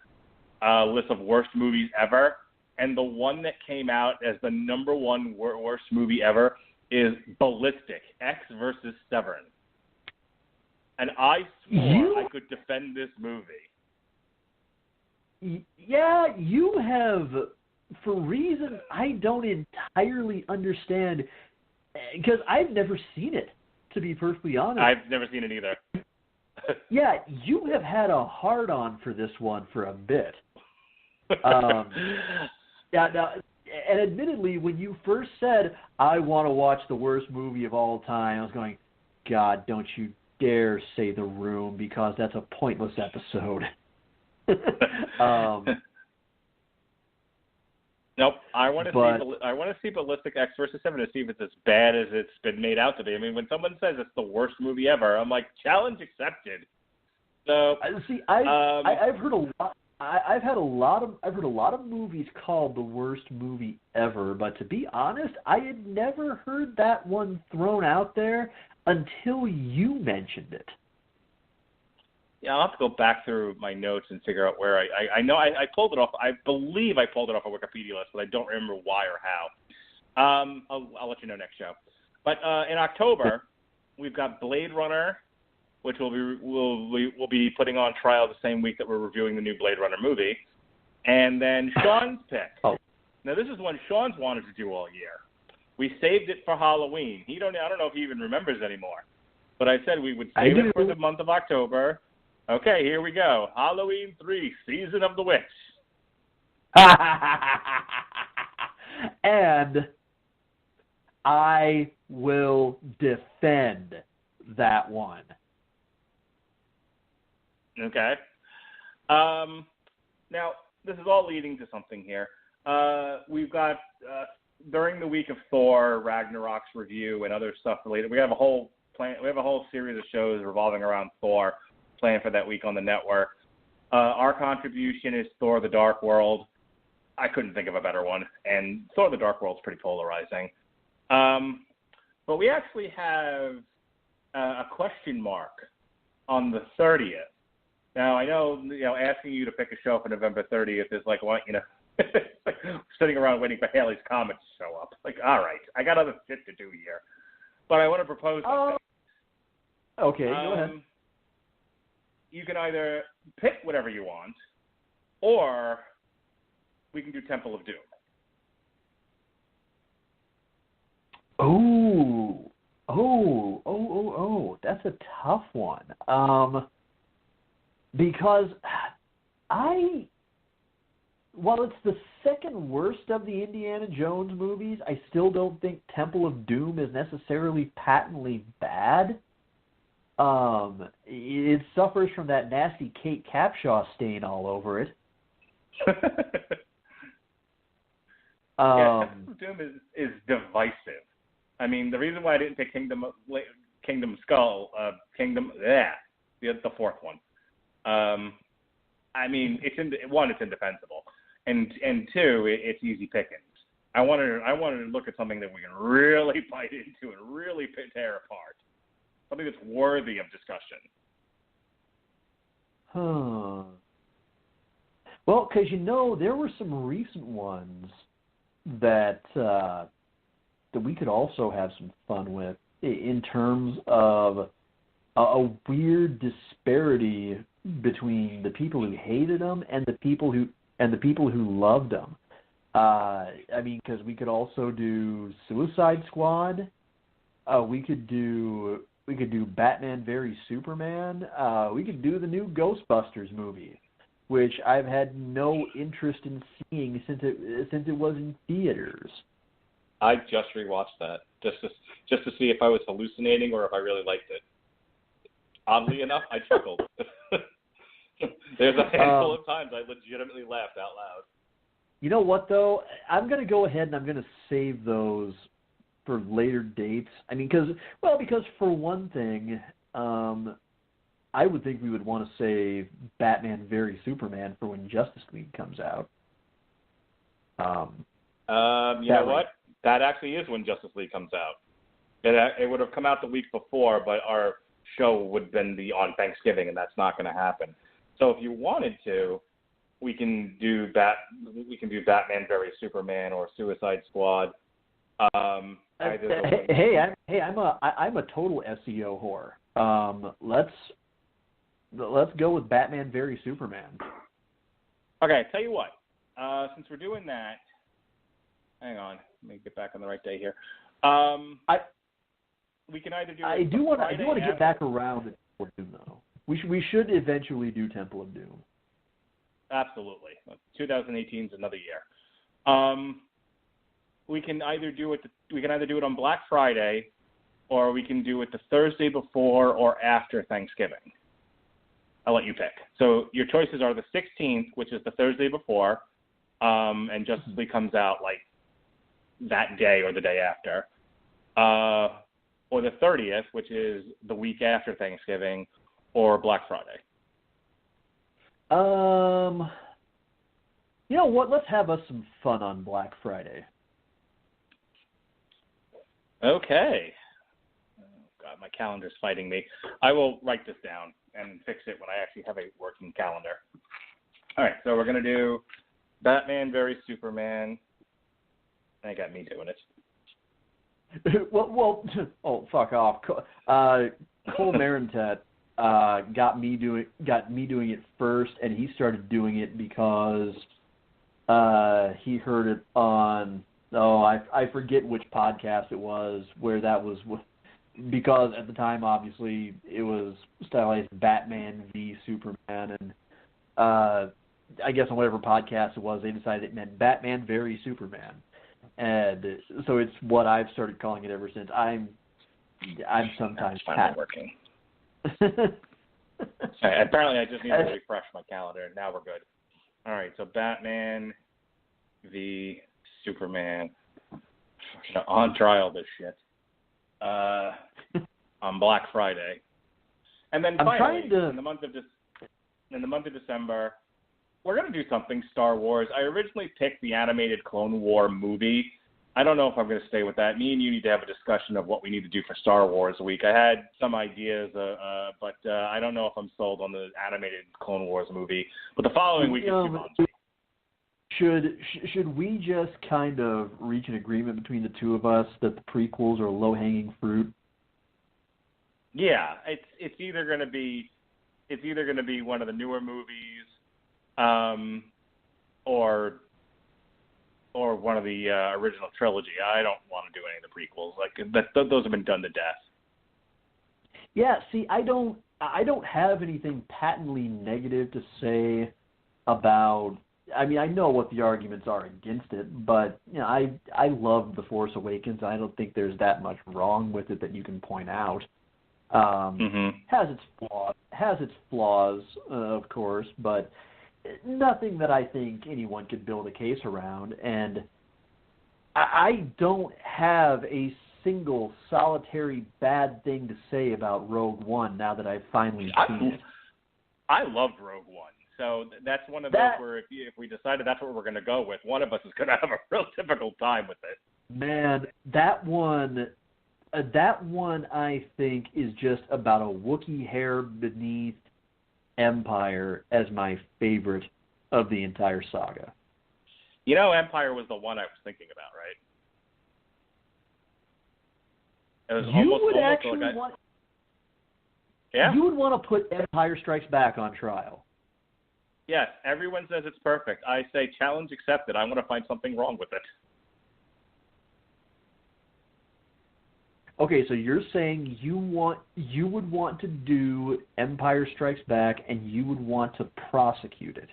Speaker 3: list of worst movies ever. And the one that came out as the number one worst movie ever is Ballistic, X versus Severn. And I swore I could defend this movie.
Speaker 4: Yeah, you have, for reasons I don't entirely understand, because I've never seen it, to be perfectly honest.
Speaker 3: I've never seen it either.
Speaker 4: Yeah, you have had a hard-on for this one for a bit. Yeah, now, and admittedly, when you first said, I want to watch the worst movie of all time, I was going, God, don't you dare say The Room, because that's a pointless episode.
Speaker 3: Nope. I want to see Ballistic X versus Seven to see if it's as bad as it's been made out to be. I mean, when someone says it's the worst movie ever, I'm like, challenge accepted. So
Speaker 4: see, I've heard a lot. I've heard a lot of movies called the worst movie ever, but to be honest, I had never heard that one thrown out there until you mentioned it.
Speaker 3: Yeah, I'll have to go back through my notes and figure out where I know I pulled it off. I believe I pulled it off a Wikipedia list, but I don't remember why or how. I'll let you know next show. But in October, we've got Blade Runner, which we'll be putting on trial the same week that we're reviewing the new Blade Runner movie. And then Sean's pick. Oh. Now, this is one Sean's wanted to do all year. We saved it for Halloween. I don't know if he even remembers anymore. But I said we would save it for the month of October. Okay, here we go. Halloween 3, Season of the Witch.
Speaker 4: And I will defend that one.
Speaker 3: Okay. Now, this is all leading to something here. We've got during the week of Thor, Ragnarok's review, and other stuff related, we have a whole series of shows revolving around Thor planned for that week on the network. Our contribution is Thor: The Dark World. I couldn't think of a better one, and Thor: The Dark World's pretty polarizing. But we actually have a question mark on the 30th. Now, I know, asking you to pick a show for November 30th is like, sitting around waiting for Haley's Comet to show up. Like, all right, I got other shit to do here. But I want to propose something.
Speaker 4: Okay, go ahead.
Speaker 3: You can either pick whatever you want, or we can do Temple of Doom.
Speaker 4: That's a tough one. Because while it's the second worst of the Indiana Jones movies, I still don't think Temple of Doom is necessarily patently bad. It suffers from that nasty Kate Capshaw stain all over it.
Speaker 3: Temple of Doom is divisive. I mean, the reason why I didn't pick Kingdom Skull, the fourth one. I mean, it's indefensible, and two, it's easy pickings. I wanted to look at something that we can really bite into and really tear apart, something that's worthy of discussion.
Speaker 4: Well, because there were some recent ones that we could also have some fun with in terms of a weird disparity between the people who hated them and the people who loved them. I mean, because we could also do Suicide Squad. We could do Batman v Superman. We could do the new Ghostbusters movie, which I've had no interest in seeing since it was in theaters.
Speaker 3: I just rewatched that just to see if I was hallucinating or if I really liked it. Oddly enough, I chuckled. There's a handful of times I legitimately laughed out loud.
Speaker 4: You know what, though? I'm going to go ahead and I'm going to save those for later dates. I mean, because for one thing, I would think we would want to save Batman v Superman for when Justice League comes out.
Speaker 3: You know what? That actually is when Justice League comes out. It would have come out the week before, but our show would have been on Thanksgiving, and that's not going to happen. So if you wanted to, we can do Batman v Superman or Suicide Squad. I'm a total SEO whore. Let's go with Batman v Superman. Okay, tell you what. Since we're doing that, hang on, let me get back on the right day here. We can either do.
Speaker 4: I do want to get back around to Temple of Doom, though. We should eventually do Temple of Doom.
Speaker 3: Absolutely. 2018 is another year. We can either do it on Black Friday, or we can do it the Thursday before or after Thanksgiving. I'll let you pick. So your choices are the 16th, which is the Thursday before, and Justice League comes out like that day or the day after, or the 30th, which is the week after Thanksgiving, or Black Friday.
Speaker 4: You know what? Let's have us some fun on Black Friday.
Speaker 3: Okay. Oh, God, my calendar's fighting me. I will write this down and fix it when I actually have a working calendar. All right, so we're going to do Batman v Superman. I got me doing it.
Speaker 4: well, oh, fuck off. Cole Marentet got me doing it first, and he started doing it because he heard it on. I forget which podcast it was where that was, because at the time obviously it was stylized Batman v Superman, and I guess on whatever podcast it was, they decided it meant Batman v Superman. And so it's what I've started calling it ever since. I'm sometimes
Speaker 3: working. Right, apparently I just need to refresh my calendar. Now we're good. All right, so Batman v Superman. on trial this shit on Black Friday. And then finally, in the month of December, we're going to do something Star Wars. I originally picked the animated Clone War movie. I don't know if I'm going to stay with that. Me and you need to have a discussion of what we need to do for Star Wars week. I had some ideas, but I don't know if I'm sold on the animated Clone Wars movie. But the following week is Jumanji.
Speaker 4: Should we just kind of reach an agreement between the two of us that the prequels are low-hanging fruit?
Speaker 3: Yeah, it's either going to be one of the newer movies, or one of the original trilogy. I don't want to do any of the prequels. Those have been done to death.
Speaker 4: Yeah, see, I don't have anything patently negative to say about. I mean, I know what the arguments are against it, but I love The Force Awakens. I don't think there's that much wrong with it that you can point out. Has its flaws, of course, but nothing that I think anyone could build a case around. And I don't have a single solitary bad thing to say about Rogue One now that I've finally seen it.
Speaker 3: I loved Rogue One. So that's one of those where if we decided that's what we're going to go with, one of us is going to have a real difficult time with it.
Speaker 4: Man, that one I think is just about a Wookiee hair beneath Empire as my favorite of the entire saga.
Speaker 3: Empire was the one I was thinking about, right? It was
Speaker 4: You would want to put Empire Strikes Back on trial.
Speaker 3: Yes, everyone says it's perfect. I say challenge accepted. I want to find something wrong with it.
Speaker 4: Okay, so you're saying you would want to do Empire Strikes Back and you would want to prosecute it.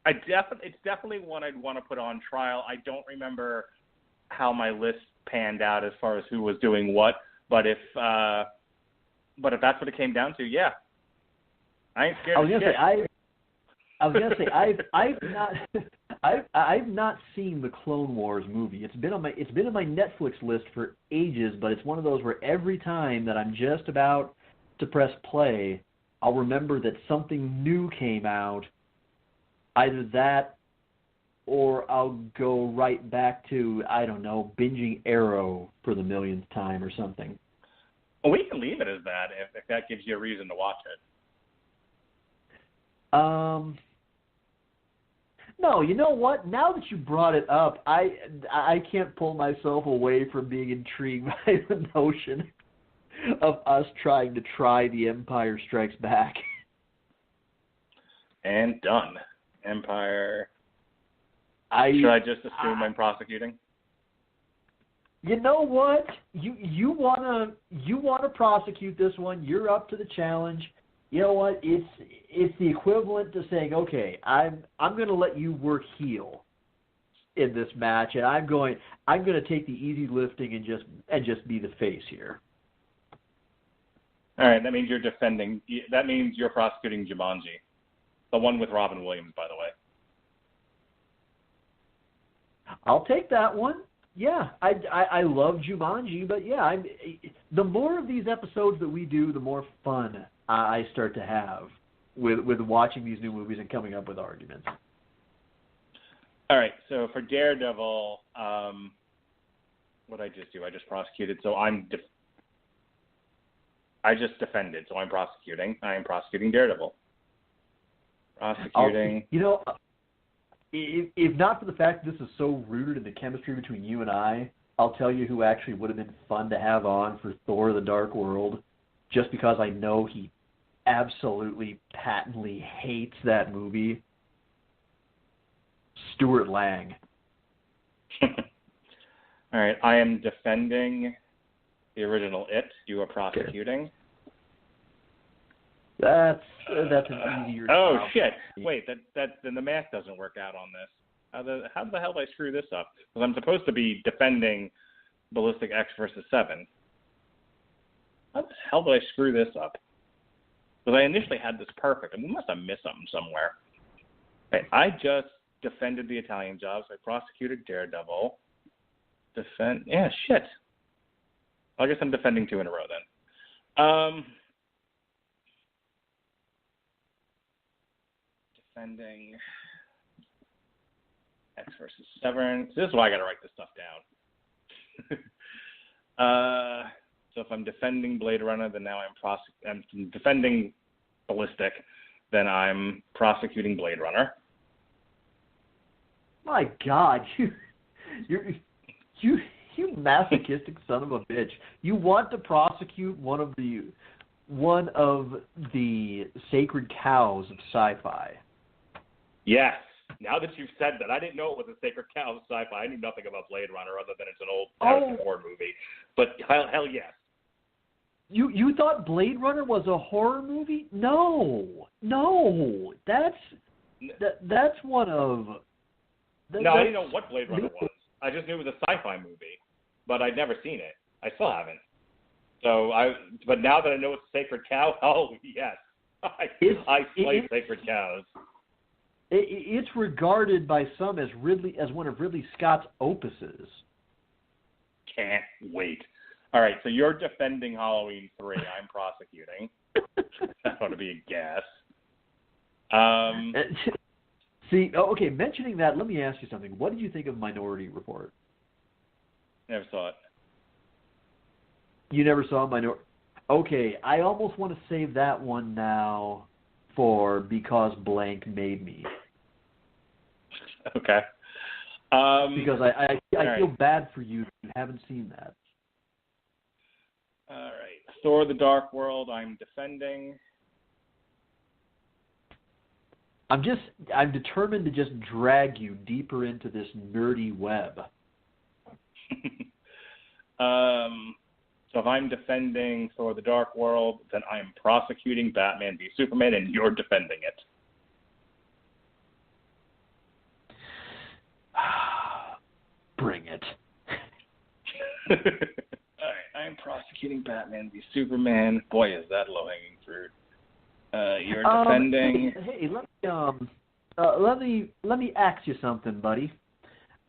Speaker 3: It's definitely one I'd want to put on trial. I don't remember how my list panned out as far as who was doing what, but if that's what it came down to, yeah. I ain't scared of shit.
Speaker 4: I was gonna say I've not seen the Clone Wars movie. It's been on my Netflix list for ages, but it's one of those where every time that I'm just about to press play, I'll remember that something new came out. Either that, or I'll go right back to, I don't know, binging Arrow for the millionth time or something.
Speaker 3: Well, we can leave it as that if that gives you a reason to watch it.
Speaker 4: No, you know what? Now that you brought it up, I can't pull myself away from being intrigued by the notion of us trying to try The Empire Strikes Back.
Speaker 3: And done. Empire. Should I just assume I'm prosecuting?
Speaker 4: You know what? You wanna prosecute this one. You're up to the challenge. You know what? It's the equivalent to saying, okay, I'm going to let you work heel in this match, and I'm going to take the easy lifting and just be the face here.
Speaker 3: All right, that means you're defending. That means you're prosecuting Jumanji, the one with Robin Williams, by the way.
Speaker 4: I'll take that one. Yeah, I love Jumanji, but yeah, the more of these episodes that we do, the more fun I start to have with watching these new movies and coming up with arguments.
Speaker 3: All right, so for Daredevil, what did I just do? I just prosecuted, so I just defended, so I'm prosecuting. I am prosecuting Daredevil. Prosecuting.
Speaker 4: If not for the fact that this is so rooted in the chemistry between you and I, I'll tell you who actually would have been fun to have on for Thor: The Dark World, just because I know he absolutely patently hates that movie. Stuart Lang.
Speaker 3: All right, I am defending the original It. You are prosecuting.
Speaker 4: Okay. That's an easier
Speaker 3: Oh
Speaker 4: job.
Speaker 3: Shit! Wait, then the math doesn't work out on this. How the hell did I screw this up? Because I'm supposed to be defending Ballistic X versus 7. How the hell did I screw this up? Because I initially had this perfect, and we must have missed something somewhere. Okay, I just defended the Italian Job, so I prosecuted Daredevil. Yeah, shit. I guess I'm defending 2 in a row then. Defending X versus Severance. This is why I got to write this stuff down. So if I'm defending Blade Runner, then now I'm defending Ballistic, then I'm prosecuting Blade Runner.
Speaker 4: My God, you masochistic son of a bitch! You want to prosecute one of the sacred cows of sci-fi.
Speaker 3: Yes. Now that you've said that, I didn't know it was a sacred cow of sci-fi. I knew nothing about Blade Runner other than it's an old Harrison Ford movie. But hell yes.
Speaker 4: You thought Blade Runner was a horror movie? No, that's one of.
Speaker 3: I didn't know what Blade Runner was. I just knew it was a sci-fi movie, but I'd never seen it. I still haven't. But now that I know it's a sacred cow, oh yes, I slay sacred cows.
Speaker 4: It's regarded by some as one of Ridley Scott's opuses.
Speaker 3: Can't wait. All right, so you're defending Halloween 3. I'm prosecuting. That ought to be a guess.
Speaker 4: See, okay, mentioning that, let me ask you something. What did you think of Minority Report?
Speaker 3: Never saw it.
Speaker 4: You never saw Minority? Okay, I almost want to save that one now for Because Blank Made Me.
Speaker 3: Okay.
Speaker 4: Because I feel bad for you if you haven't seen that.
Speaker 3: All right. Thor: The Dark World, I'm defending.
Speaker 4: I'm determined to just drag you deeper into this nerdy web.
Speaker 3: So if I'm defending Thor: The Dark World, then I'm prosecuting Batman v Superman, and you're defending it.
Speaker 4: Bring it.
Speaker 3: All right, I'm prosecuting Batman v Superman. Boy, is that low-hanging fruit. You're defending.
Speaker 4: Hey, let me ask you something, buddy.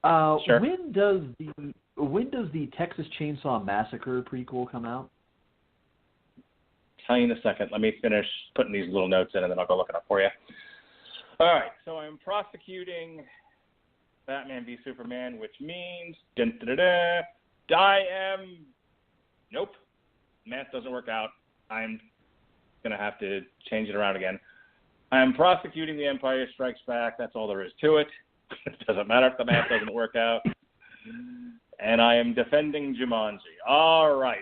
Speaker 3: Sure.
Speaker 4: When does the Texas Chainsaw Massacre prequel come out?
Speaker 3: Tell you in a second. Let me finish putting these little notes in, and then I'll go look it up for you. All right. So I'm prosecuting Batman v Superman, which means nope. Math doesn't work out. I'm going to have to change it around again. I am prosecuting The Empire Strikes Back. That's all there is to it. It doesn't matter if the math doesn't work out. And I am defending Jumanji. All right.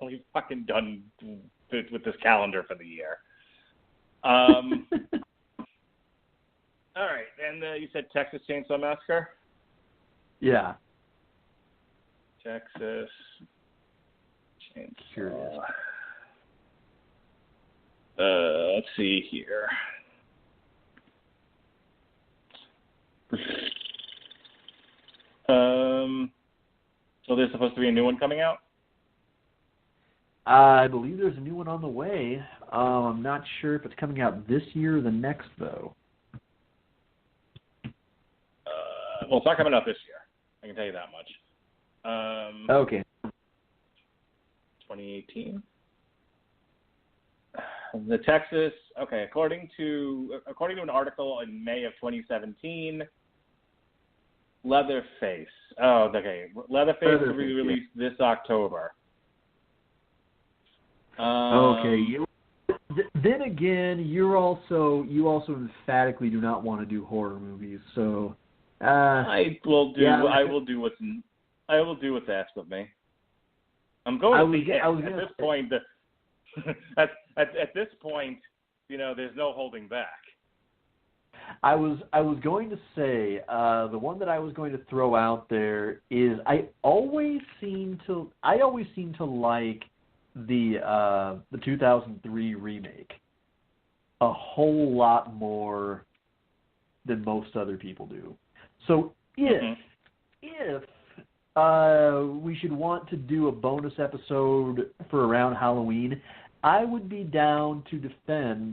Speaker 3: We've fucking done with this calendar for the year. All right. And you said Texas Chainsaw Massacre?
Speaker 4: Yeah.
Speaker 3: Texas Chainsaw. Let's see here. So there's supposed to be a new one coming out?
Speaker 4: I believe there's a new one on the way. I'm not sure if it's coming out this year or the next, though.
Speaker 3: Well, it's not coming out this year. I can tell you that much.
Speaker 4: Okay.
Speaker 3: 2018. The Texas. Okay, according to an article in May of 2017, Leatherface. Oh, okay. Leatherface will be released this October.
Speaker 4: Okay. Then again, you also emphatically do not want to do horror movies, so.
Speaker 3: I will do. Yeah, I will do what's asked of me. I'm going to at this point. At this point, there's no holding back.
Speaker 4: I was going to say the one that I was going to throw out there is I always seem to like the 2003 remake a whole lot more than most other people do. So if we should want to do a bonus episode for around Halloween, I would be down to defend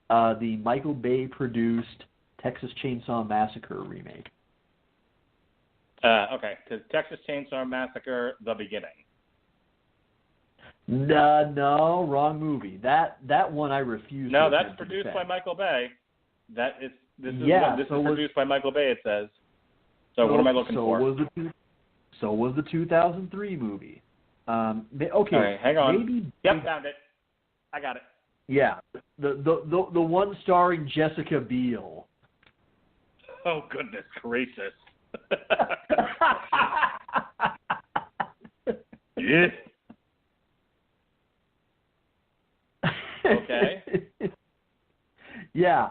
Speaker 4: the Michael Bay produced Texas Chainsaw Massacre remake.
Speaker 3: Okay, because Texas Chainsaw Massacre, The Beginning.
Speaker 4: No, wrong movie. That one I refuse.
Speaker 3: No, that's produced by Michael Bay. This is produced by Michael Bay. It says. So what am I looking for?
Speaker 4: So was the 2003 movie. Okay.
Speaker 3: All right, hang on.
Speaker 4: Maybe.
Speaker 3: Yep, found it. I got it.
Speaker 4: Yeah, the one starring Jessica Biel.
Speaker 3: Oh goodness gracious. Yeah. Okay.
Speaker 4: Yeah.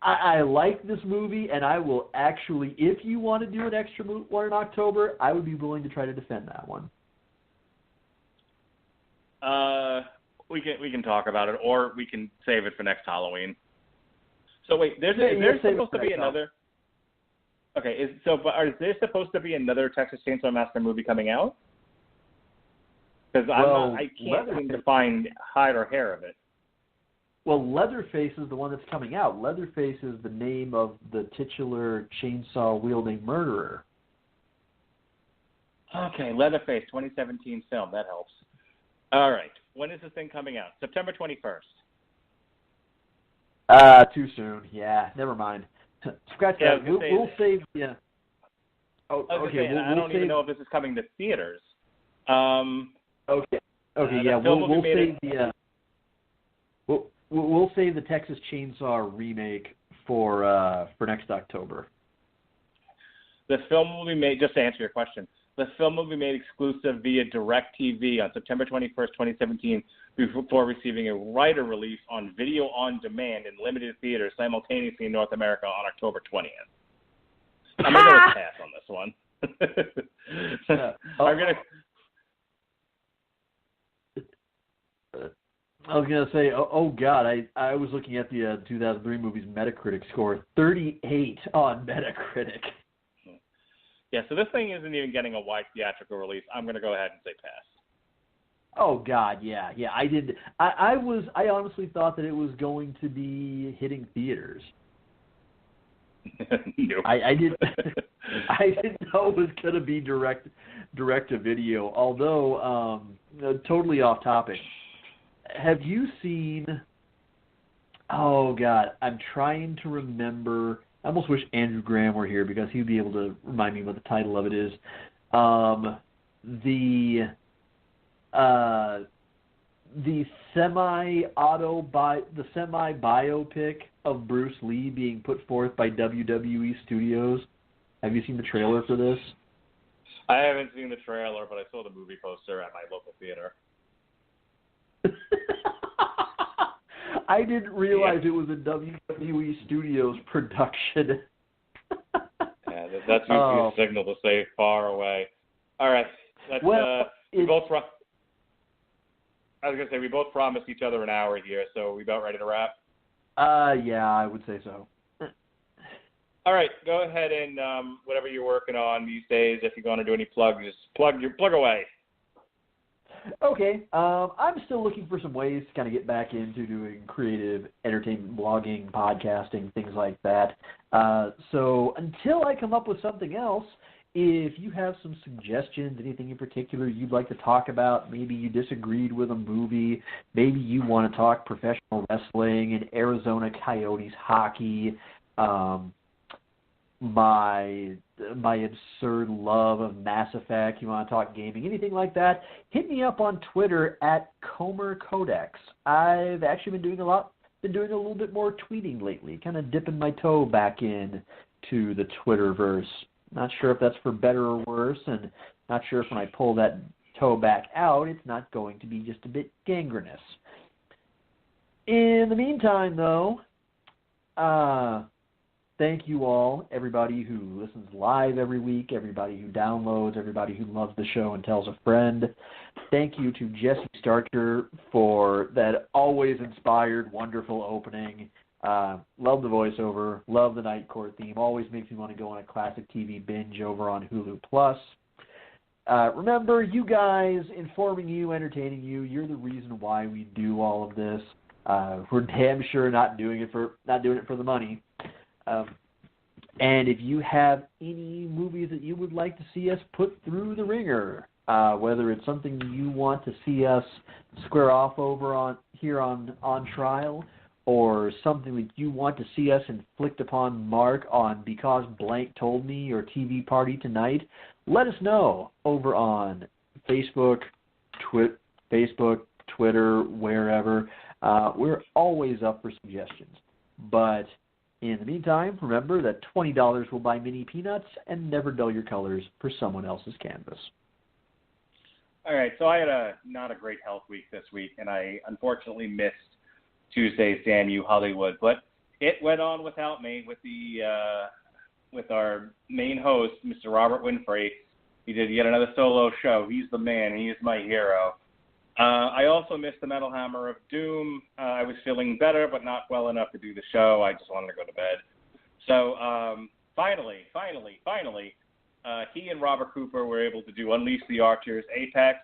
Speaker 4: I like this movie, and I will actually, if you want to do an extra one in October, I would be willing to try to defend that one.
Speaker 3: We can talk about it, or we can save it for next Halloween. So wait, is there supposed to be another? Okay, is there supposed to be another Texas Chainsaw Massacre movie coming out? Because I can't seem to find hide or hair of it.
Speaker 4: Well, Leatherface is the one that's coming out. Leatherface is the name of the titular chainsaw-wielding murderer.
Speaker 3: Okay, Leatherface, 2017 film. That helps. All right. When is this thing coming out? September 21st.
Speaker 4: Too soon. Yeah, never mind. Scratch
Speaker 3: Yeah,
Speaker 4: that. We'll save. Yeah. Oh, okay.
Speaker 3: I don't even know if this is coming to theaters.
Speaker 4: Okay. Yeah. We'll save the. We'll save the Texas Chainsaw remake for next October.
Speaker 3: The film will be made. Just to answer your question, the film will be made exclusive via DirecTV on September 21st, 2017, before receiving a wider release on video on demand in limited theaters simultaneously in North America on October 20th. I'm going to pass on this one.
Speaker 4: I was going to say, oh God, I was looking at the 2003 movie's Metacritic score, 38 on Metacritic.
Speaker 3: Yeah, so this thing isn't even getting a wide theatrical release. I'm going to go ahead and say pass.
Speaker 4: Oh God, yeah. I did. I honestly thought that it was going to be hitting theaters.
Speaker 3: Nope.
Speaker 4: I didn't know it was going to be direct to video. Although, totally off topic. Have you seen? Oh God, I'm trying to remember. I almost wish Andrew Graham were here because he'd be able to remind me what the title of it is. The semi-biopic of Bruce Lee being put forth by WWE Studios. Have you seen the trailer for this?
Speaker 3: I haven't seen the trailer, but I saw the movie poster at my local theater.
Speaker 4: I didn't realize it was a WWE Studios production.
Speaker 3: Yeah, that's usually a signal to stay far away. All right. We both promised each other an hour here, so are we about ready to wrap?
Speaker 4: Yeah, I would say so.
Speaker 3: All right, go ahead and whatever you're working on these days, if you're going to do any plugs, just plug away.
Speaker 4: Okay, I'm still looking for some ways to kind of get back into doing creative entertainment, blogging, podcasting, things like that. So until I come up with something else, if you have some suggestions, anything in particular you'd like to talk about, maybe you disagreed with a movie, maybe you want to talk professional wrestling and Arizona Coyotes hockey, my absurd love of Mass Effect, you want to talk gaming, anything like that, hit me up on Twitter at Comer Codex. I've actually been doing a little bit more tweeting lately, kind of dipping my toe back in to the Twitterverse. Not sure if that's for better or worse, and not sure if when I pull that toe back out, it's not going to be just a bit gangrenous. In the meantime, though, thank you all, everybody who listens live every week, everybody who downloads, everybody who loves the show and tells a friend. Thank you to Jesse Starker for that always inspired, wonderful opening. Love the voiceover, love the Night Court theme, always makes me want to go on a classic TV binge over on Hulu+. Remember, you guys, informing you, entertaining you, you're the reason why we do all of this. We're damn sure not doing it for the money. And if you have any movies that you would like to see us put through the ringer, whether it's something you want to see us square off over on trial, or something that you want to see us inflict upon Mark on Because Blank Told Me or TV Party Tonight, let us know over on Facebook, Twitter, wherever. We're always up for suggestions. But in the meantime, remember that $20 will buy mini peanuts, and never dull your colors for someone else's canvas.
Speaker 3: All right, so I had not a great health week this week, and I unfortunately missed Tuesday's Damn You Hollywood, but it went on without me with our main host, Mr. Robert Winfrey. He did yet another solo show. He's the man. He is my hero. I also missed the Metal Hammer of Doom. I was feeling better, but not well enough to do the show. I just wanted to go to bed. So finally, he and Robert Cooper were able to do Unleash the Archers, Apex.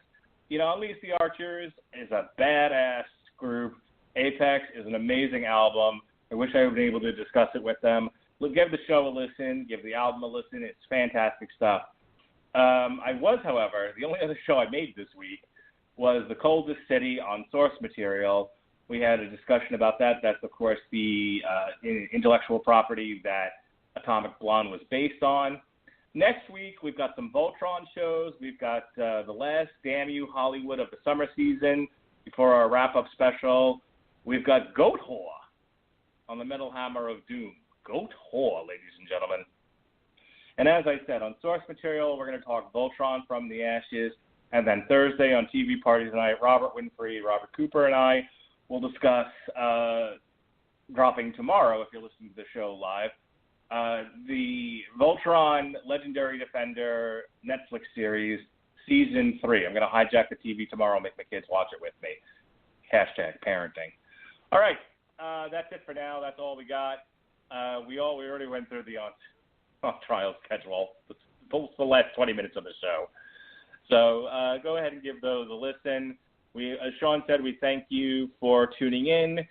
Speaker 3: You know, Unleash the Archers is a badass group. Apex is an amazing album. I wish I would be able to discuss it with them. Give the show a listen. Give the album a listen. It's fantastic stuff. However, the only other show I made this week was The Coldest City on source material. We had a discussion about that. That's, of course, the intellectual property that Atomic Blonde was based on. Next week, we've got some Voltron shows. We've got the last Damn You Hollywood of the summer season before our wrap-up special. We've got Goat Whore on the Metal Hammer of Doom. Goat Whore, ladies and gentlemen. And as I said, on source material, we're going to talk Voltron from the Ashes. And then Thursday on TV Party Tonight, Robert Winfrey, Robert Cooper, and I will discuss, dropping tomorrow if you're listening to the show live, the Voltron Legendary Defender Netflix series, Season 3. I'm going to hijack the TV tomorrow and make my kids watch it with me. #parenting. All right, that's it for now. That's all we got. We already went through the on-trial schedule. It's the last 20 minutes of the show. So go ahead and give those a listen. As Sean said, we thank you for tuning in.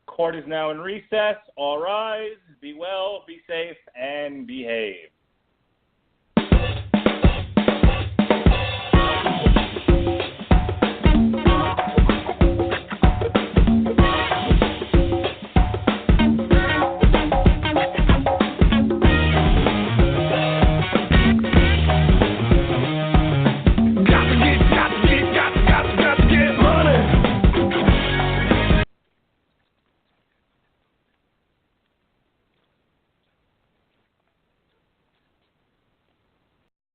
Speaker 3: Court is now in recess. All rise. Be well, be safe, and behave.